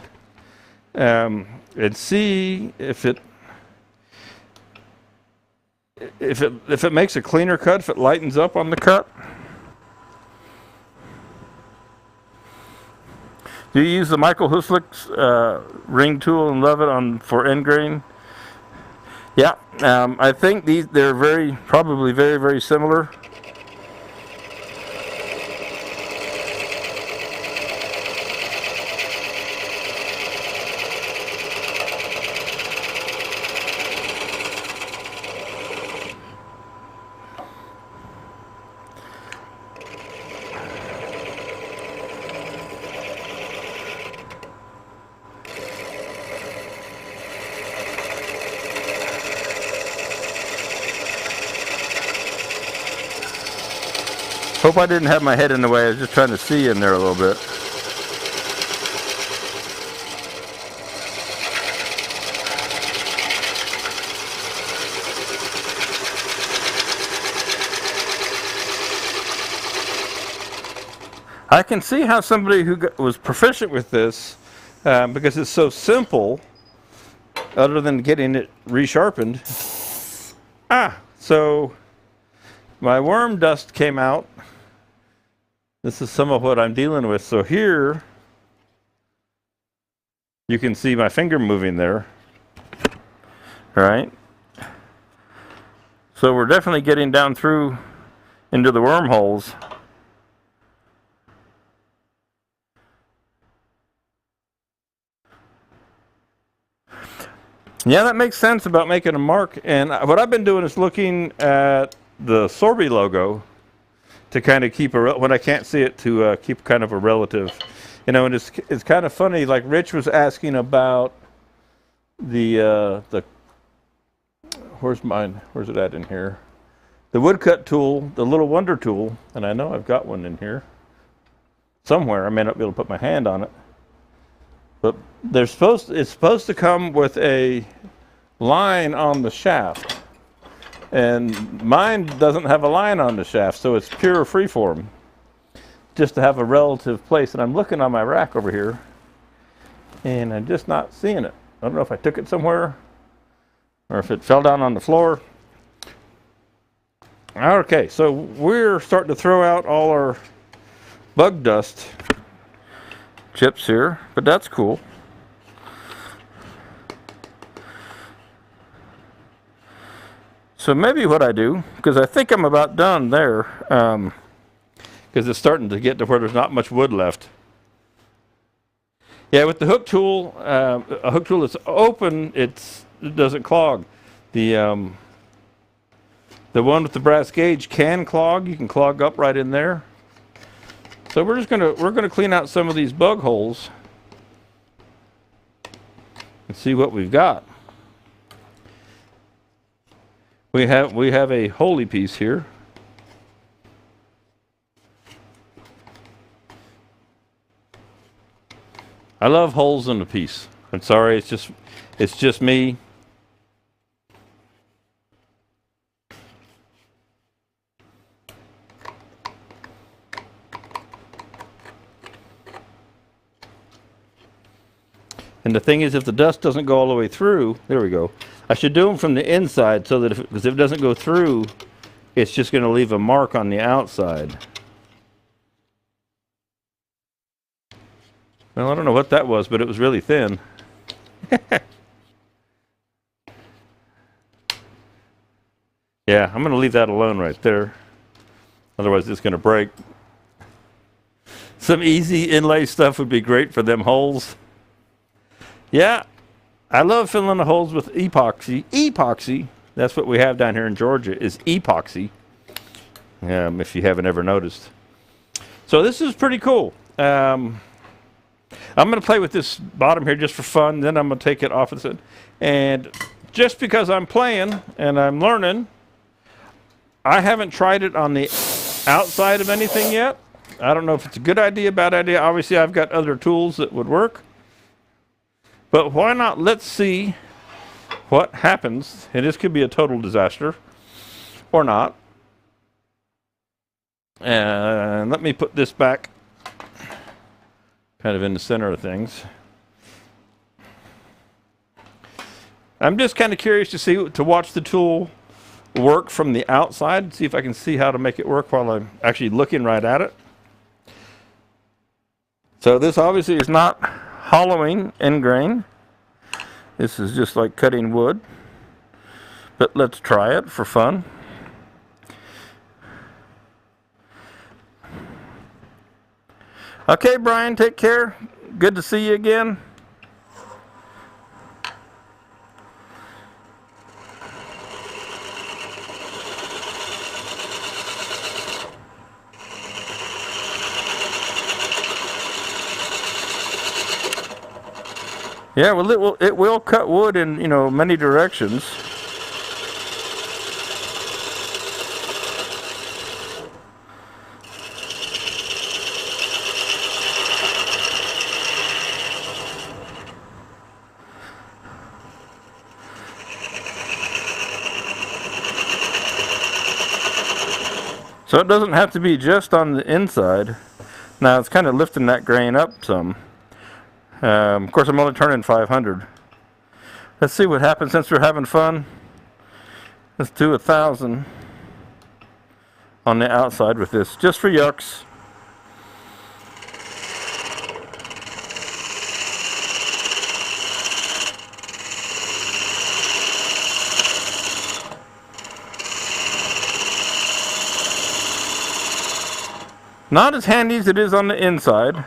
And see if it makes a cleaner cut, if it lightens up on the cut. Do you use the Michael Huslick's ring tool and love it for end grain? Yeah, I think they're probably very, very similar. Hope I didn't have my head in the way. I was just trying to see in there a little bit. I can see how somebody who was proficient with this, because it's so simple, other than getting it resharpened. So my worm dust came out. This is some of what I'm dealing with. So here, you can see my finger moving there. All right. So we're definitely getting down through into the wormholes. Yeah, that makes sense about making a mark. And what I've been doing is looking at the Sorby logo to kind of keep when I can't see it, to keep kind of a relative. You know, and it's kind of funny. Like Rich was asking about the where's mine? Where's it at in here? The woodcut tool, the little wonder tool, and I know I've got one in here somewhere. I may not be able to put my hand on it. But it's supposed to come with a line on the shaft, and mine doesn't have a line on the shaft, so it's pure freeform, just to have a relative place. And I'm looking on my rack over here, and I'm just not seeing it. I don't know if I took it somewhere or if it fell down on the floor. Okay, so we're starting to throw out all our bug dust chips here, but that's cool. So maybe what I do, because I think I'm about done there, because it's starting to get to where there's not much wood left. Yeah, with the hook tool, a hook tool that's open, it doesn't clog. The one with the brass gauge can clog. You can clog up right in there. So we're gonna clean out some of these bug holes and see what we've got. We have a holy piece here. I love holes in a piece. I'm sorry, it's just me. And the thing is, if the dust doesn't go all the way through, there we go. I should do them from the inside, so that because if it doesn't go through, it's just going to leave a mark on the outside. Well, I don't know what that was, but it was really thin. Yeah, I'm going to leave that alone right there. Otherwise, it's going to break. Some easy inlay stuff would be great for them holes. Yeah, I love filling the holes with epoxy. Epoxy, that's what we have down here in Georgia, is epoxy, if you haven't ever noticed. So this is pretty cool. I'm going to play with this bottom here just for fun, then I'm going to take it off of it. And just because I'm playing and I'm learning, I haven't tried it on the outside of anything yet. I don't know if it's a good idea, bad idea. Obviously, I've got other tools that would work. But why not? Let's see what happens. And this could be a total disaster or not. And let me put this back kind of in the center of things. I'm just kind of curious to watch the tool work from the outside, see if I can see how to make it work while I'm actually looking right at it. So this obviously is not hollowing end grain. This is just like cutting wood. But let's try it for fun. Okay, Brian, take care. Good to see you again. Yeah, well, it will cut wood in, many directions. So it doesn't have to be just on the inside. Now it's kind of lifting that grain up some. Of course, I'm only turning 500. Let's see what happens since we're having fun. Let's do 1,000 on the outside with this, just for yucks. Not as handy as it is on the inside.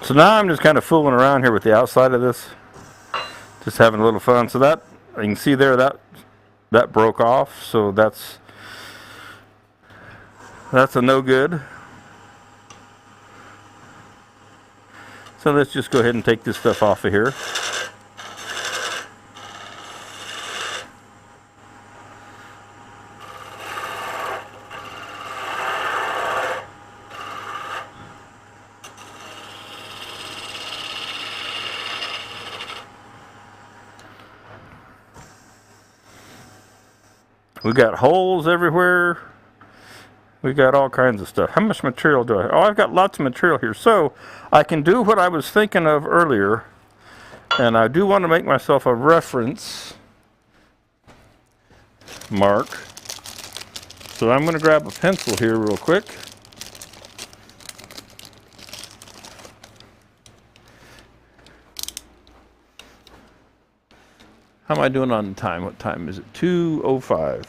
So now I'm just kind of fooling around here with the outside of this, just having a little fun. So that, you can see there, that broke off, so that's a no good. So let's just go ahead and take this stuff off of here. We got holes everywhere. We got all kinds of stuff. How much material do I have? Oh, I've got lots of material here. So I can do what I was thinking of earlier. And I do want to make myself a reference mark. So I'm going to grab a pencil here real quick. How am I doing on time? What time is it? 2:05.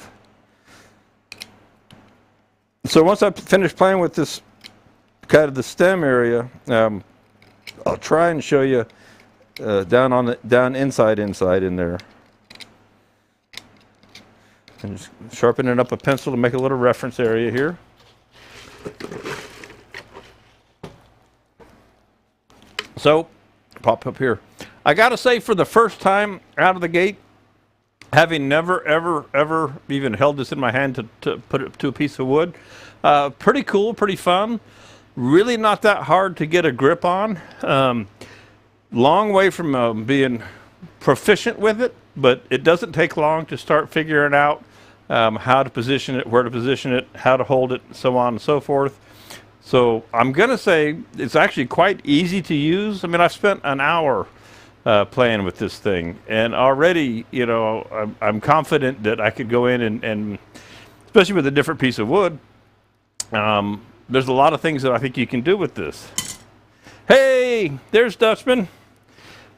So once I finish playing with this kind of the stem area, I'll try and show you down inside in there. And just sharpening up a pencil to make a little reference area here. So, pop up here. I gotta say, for the first time out of the gate, having never, ever even held this in my hand to put it to a piece of wood, pretty cool, pretty fun. Really not that hard to get a grip on. Long way from being proficient with it, but it doesn't take long to start figuring out how to position it, where to position it, how to hold it, so on and so forth. So I'm gonna say it's actually quite easy to use. I mean, I've spent an hour playing with this thing, and already, you know, I'm confident that I could go in and especially with a different piece of wood, there's a lot of things that I think you can do with this. Hey, there's Dutchman.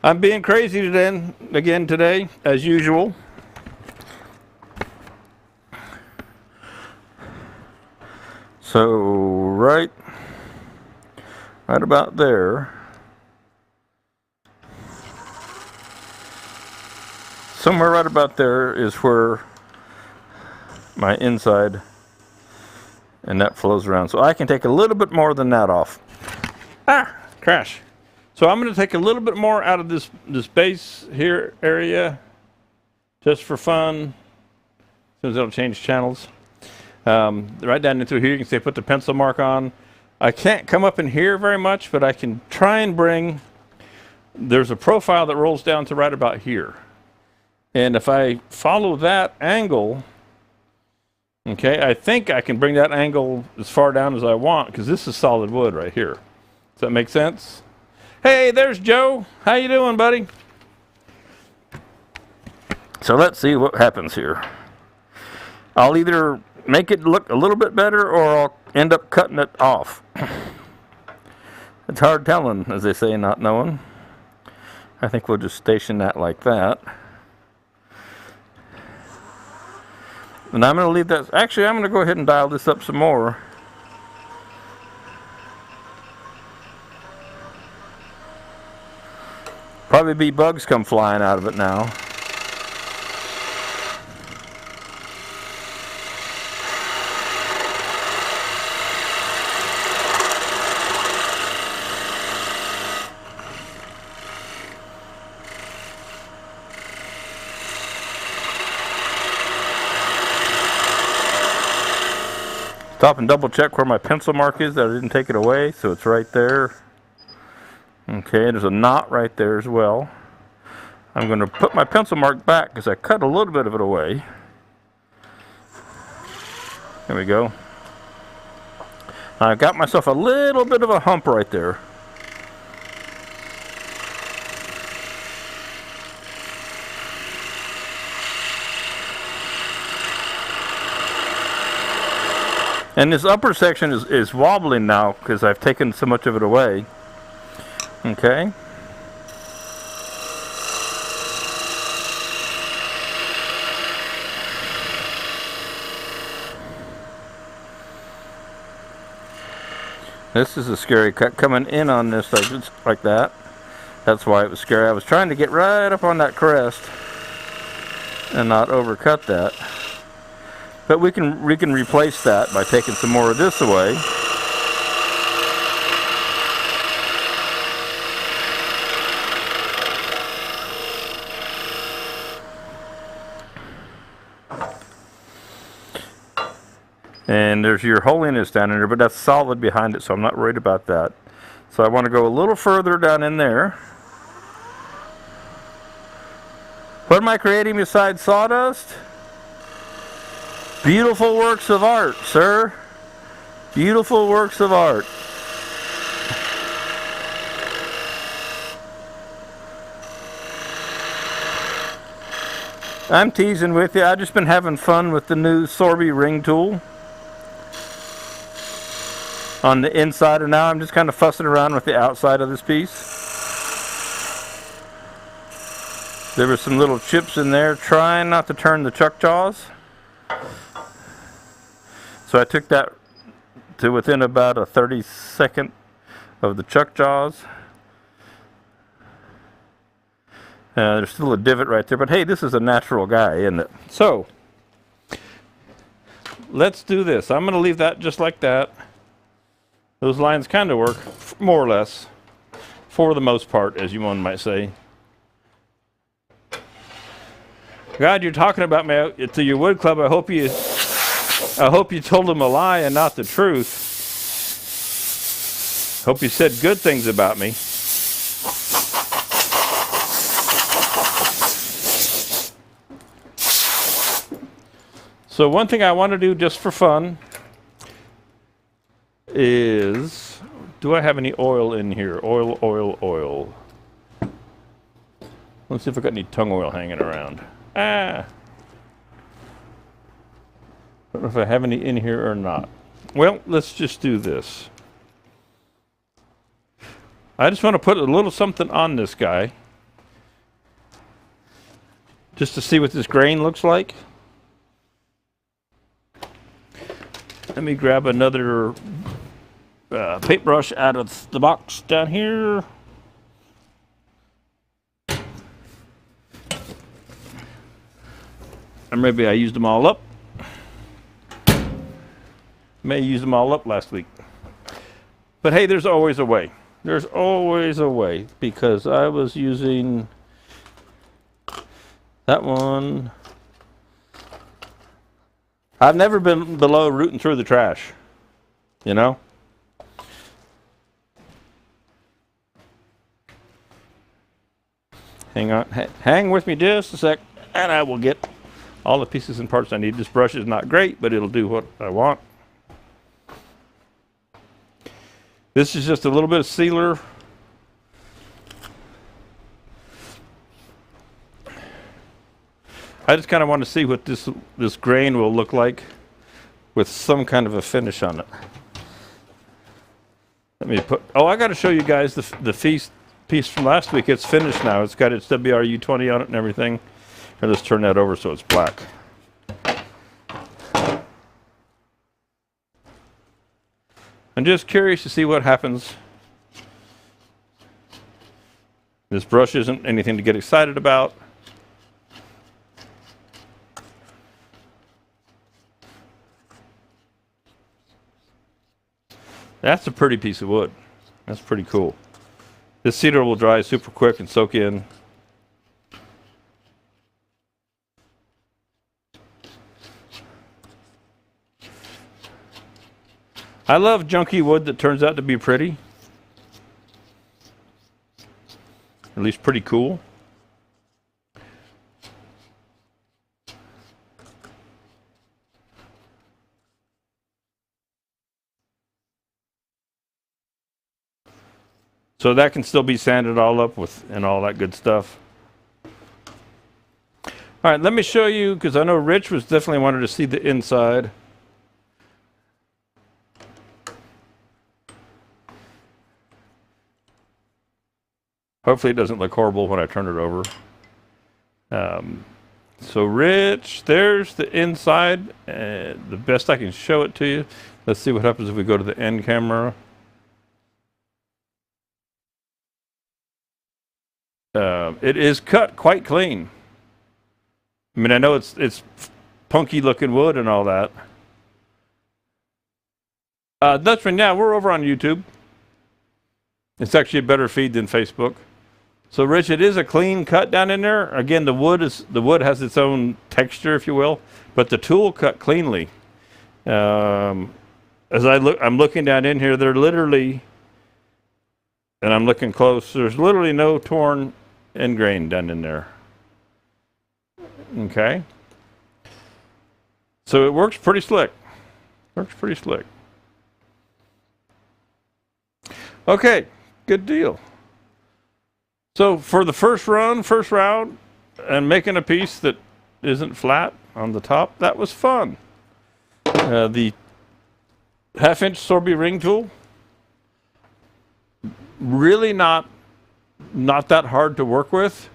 I'm being crazy today, as usual. So right about there. Somewhere right about there is where my inside and that flows around. So I can take a little bit more than that off. Ah, crash. So I'm going to take a little bit more out of this base here area just for fun. As soon as it'll change channels. Right down into here, you can see I put the pencil mark on. I can't come up in here very much, but I can try and bring, there's a profile that rolls down to right about here. And if I follow that angle, okay, I think I can bring that angle as far down as I want, because this is solid wood right here. Does that make sense? Hey, there's Joe. How you doing, buddy? So let's see what happens here. I'll either make it look a little bit better, or I'll end up cutting it off. It's hard telling, as they say, not knowing. I think we'll just station that like that. And I'm going to leave that. Actually, I'm going to go ahead and dial this up some more. Probably be bugs come flying out of it now. Stop and double check where my pencil mark is, that I didn't take it away, so it's right there. Okay, there's a knot right there as well. I'm going to put my pencil mark back because I cut a little bit of it away. There we go. I got myself a little bit of a hump right there. And this upper section is wobbling now because I've taken so much of it away. Okay. This is a scary cut coming in on this like that. That's why it was scary. I was trying to get right up on that crest and not overcut that. But we can replace that by taking some more of this away. And there's your holiness down in there, but that's solid behind it, so I'm not worried about that. So I want to go a little further down in there. What am I creating besides sawdust? Beautiful works of art, sir. Beautiful works of art. I'm teasing with you. I've just been having fun with the new Sorby Ring Tool on the inside, and now I'm just kind of fussing around with the outside of this piece. There were some little chips in there, trying not to turn the chuck jaws. So I took that to within about a 32nd of the chuck jaws. There's still a divot right there, but hey, this is a natural guy, isn't it? So, let's do this. I'm going to leave that just like that. Those lines kind of work, more or less, for the most part, as you one might say. God, you're talking about me to your wood club. I hope you told them a lie and not the truth. Hope you said good things about me. So one thing I want to do just for fun is, do I have any oil in here? Oil. Let's see if I got any tung oil hanging around. Don't know if I have any in here or not. Well, let's just do this. I just want to put a little something on this guy, just to see what this grain looks like. Let me grab another paintbrush out of the box down here. Or maybe I used them all up. May use them all up last week. But hey, there's always a way. There's always a way, because I was using that one. I've never been below rooting through the trash, you know? Hang on, hang with me just a sec, and I will get all the pieces and parts I need. This brush is not great, but it'll do what I want. This is just a little bit of sealer. I just kind of want to see what this grain will look like with some kind of a finish on it. Let me put, I got to show you guys the piece from last week. It's finished now. It's got its WRU 20 on it and everything. Here, let's turn that over so it's black. I'm just curious to see what happens. This brush isn't anything to get excited about. That's a pretty piece of wood. That's pretty cool. This cedar will dry super quick and soak in. I love junky wood that turns out to be pretty. At least pretty cool. So that can still be sanded all up with and all that good stuff. All right, let me show you, because I know Rich was definitely wanted to see the inside. Hopefully it doesn't look horrible when I turn it over. So Rich, there's the inside. The best I can show it to you. Let's see what happens if we go to the end camera. It is cut quite clean. I mean, I know it's punky looking wood and all that. Dutchman, yeah, we're over on YouTube. It's actually a better feed than Facebook. So, Rich, it is a clean cut down in there. Again, the wood has its own texture, if you will, but the tool cut cleanly. As I'm looking down in here, they're literally, and I'm looking close. There's literally no torn end grain down in there. Okay. So it works pretty slick. Works pretty slick. Okay, good deal. So for the first round, and making a piece that isn't flat on the top, that was fun. The 1/2-inch Sorby Ring Tool, really not that hard to work with.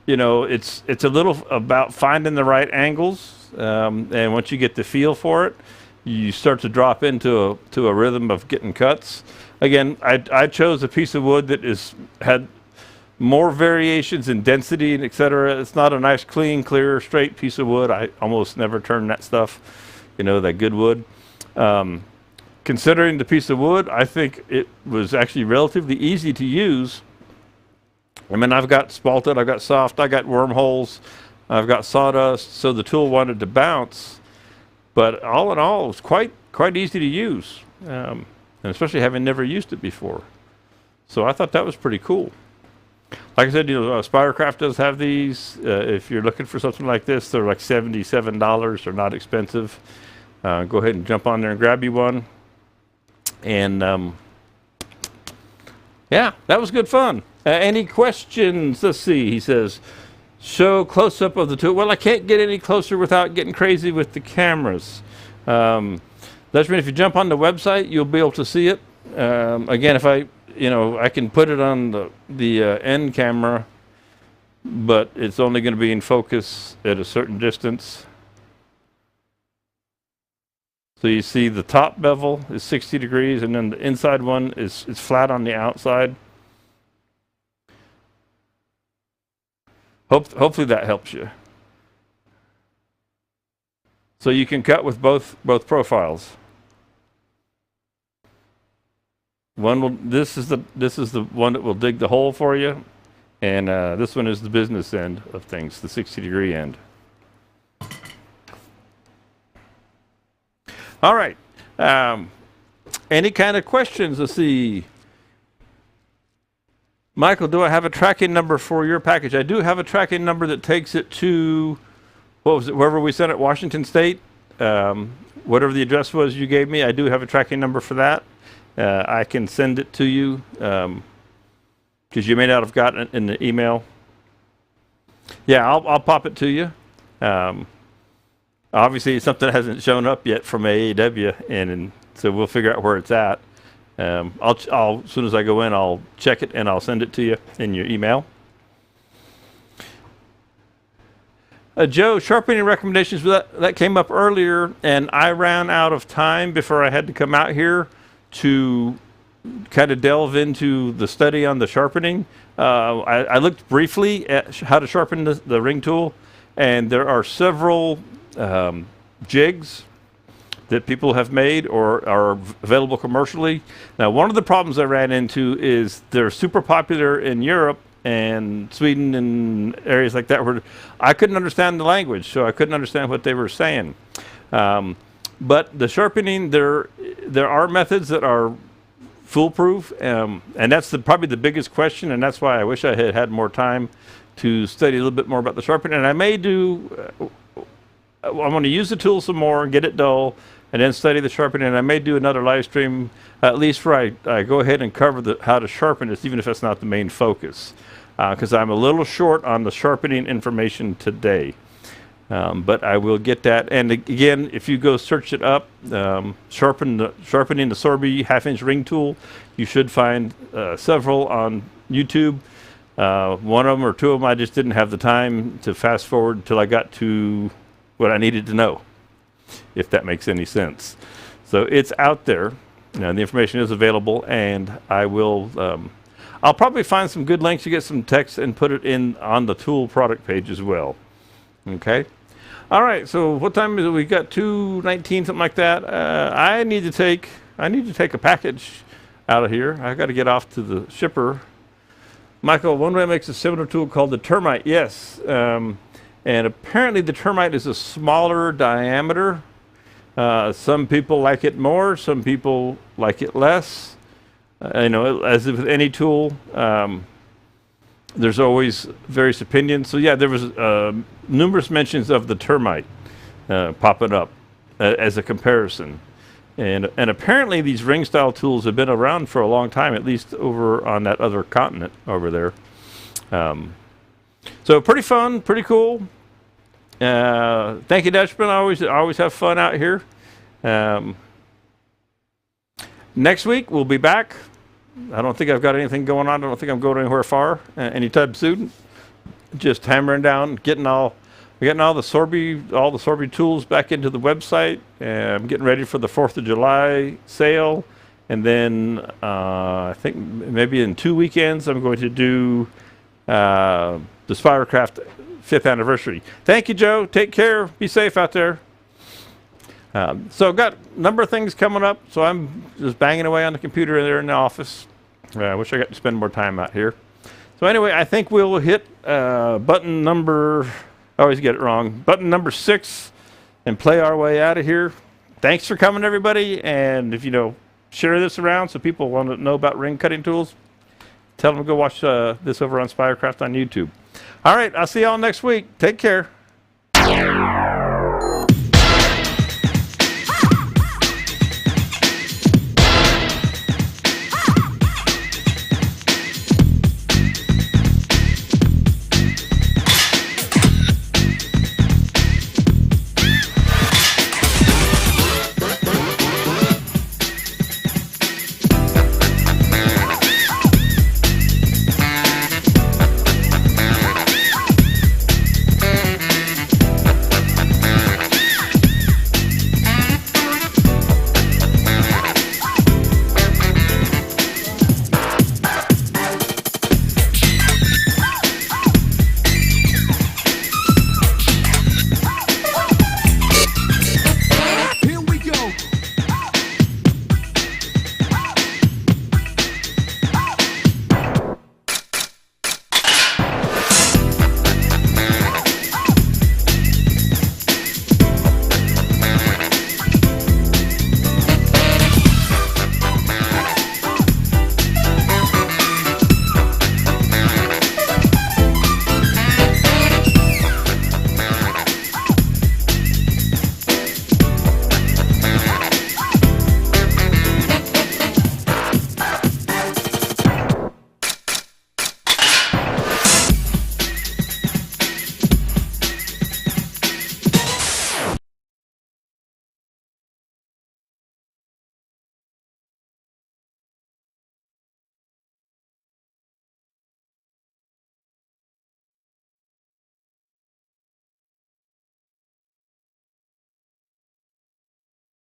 You know, it's a little about finding the right angles, and once you get the feel for it, you start to drop into a rhythm of getting cuts. Again, I chose a piece of wood that had more variations in density and etc. It's not a nice, clean, clear, straight piece of wood. I almost never turn that stuff, you know, that good wood. Considering the piece of wood, I think it was actually relatively easy to use. I mean, I've got spalted, I've got soft, I got wormholes, I've got sawdust, so the tool wanted to bounce. But all in all, it was quite easy to use, and especially having never used it before. So I thought that was pretty cool. Like I said, you know, Spidercraft does have these. If you're looking for something like this, they're like $77. They're not expensive. Go ahead and jump on there and grab you one. And yeah, that was good fun. Any questions? Let's see. He says, show close-up of the tool. Well, I can't get any closer without getting crazy with the cameras. Dutchman, if you jump on the website, you'll be able to see it. Again, if I can put it on the end camera, but it's only going to be in focus at a certain distance. So you see the top bevel is 60 degrees, and then the inside one is flat on the outside. Hopefully that helps you. So you can cut with both profiles. This is the one that will dig the hole for you, and this one is the business end of things, the 60-degree end. All right. Any kind of questions? Let's see. Michael, do I have a tracking number for your package? I do have a tracking number that takes it to, what was it, wherever we sent it, Washington State. Whatever the address was you gave me, I do have a tracking number for that. I can send it to you because you may not have gotten it in the email. Yeah, I'll pop it to you. Obviously, it's something that hasn't shown up yet from AAW, and so we'll figure out where it's at. I'll as soon as I go in, I'll check it and I'll send it to you in your email. Joe, sharpening recommendations, that came up earlier, and I ran out of time before I had to come out here. to kind of delve into the study on the sharpening. I looked briefly at how to sharpen the ring tool, and there are several jigs that people have made or are available commercially. Now, one of the problems I ran into is they're super popular in Europe and Sweden and areas like that where I couldn't understand the language, so I couldn't understand what they were saying. But the sharpening, there are methods that are foolproof, and that's probably the biggest question, and that's why I wish I had had more time to study a little bit more about the sharpening. And I may do, I'm going to use the tool some more and get it dull, and then study the sharpening. And I may do another live stream, at least where I go ahead and cover how to sharpen this, even if that's not the main focus, because I'm a little short on the sharpening information today. But I will get that. And again, if you go search it up, sharpening the Sorby half-inch ring tool, you should find several on YouTube. One of them or two of them, I just didn't have the time to fast forward until I got to what I needed to know, if that makes any sense. So it's out there. The information is available, and I will. I'll probably find some good links to get some text and put it in on the tool product page as well. Okay. All right. So what time is it? We got 2:19, something like that. I need to take a package out of here. I got to get off to the shipper. Michael, one way makes a similar tool called the termite. Yes. And apparently the termite is a smaller diameter. Some people like it more. Some people like it less. As with any tool, there's always various opinions. So yeah, there was numerous mentions of the termite popping up as a comparison. And apparently these ring style tools have been around for a long time, at least over on that other continent over there. So pretty fun, pretty cool. Thank you, Dutchman. I always have fun out here. Next week we'll be back. I don't think I've got anything going on. I don't think I'm going anywhere far anytime soon. Just hammering down, getting all the Sorby tools back into the website. I'm getting ready for the 4th of July sale, and then I think maybe in 2 weekends I'm going to do the Spirocraft 5th anniversary. Thank you, Joe. Take care. Be safe out there. So I've got a number of things coming up, so I'm just banging away on the computer there in the office. I wish I got to spend more time out here. So anyway, I think we'll hit button number, I always get it wrong, button number 6 and play our way out of here. Thanks for coming, everybody. And if share this around so people want to know about ring cutting tools, tell them to go watch this over on Spirocraft on YouTube. All right, I'll see y'all next week. Take care.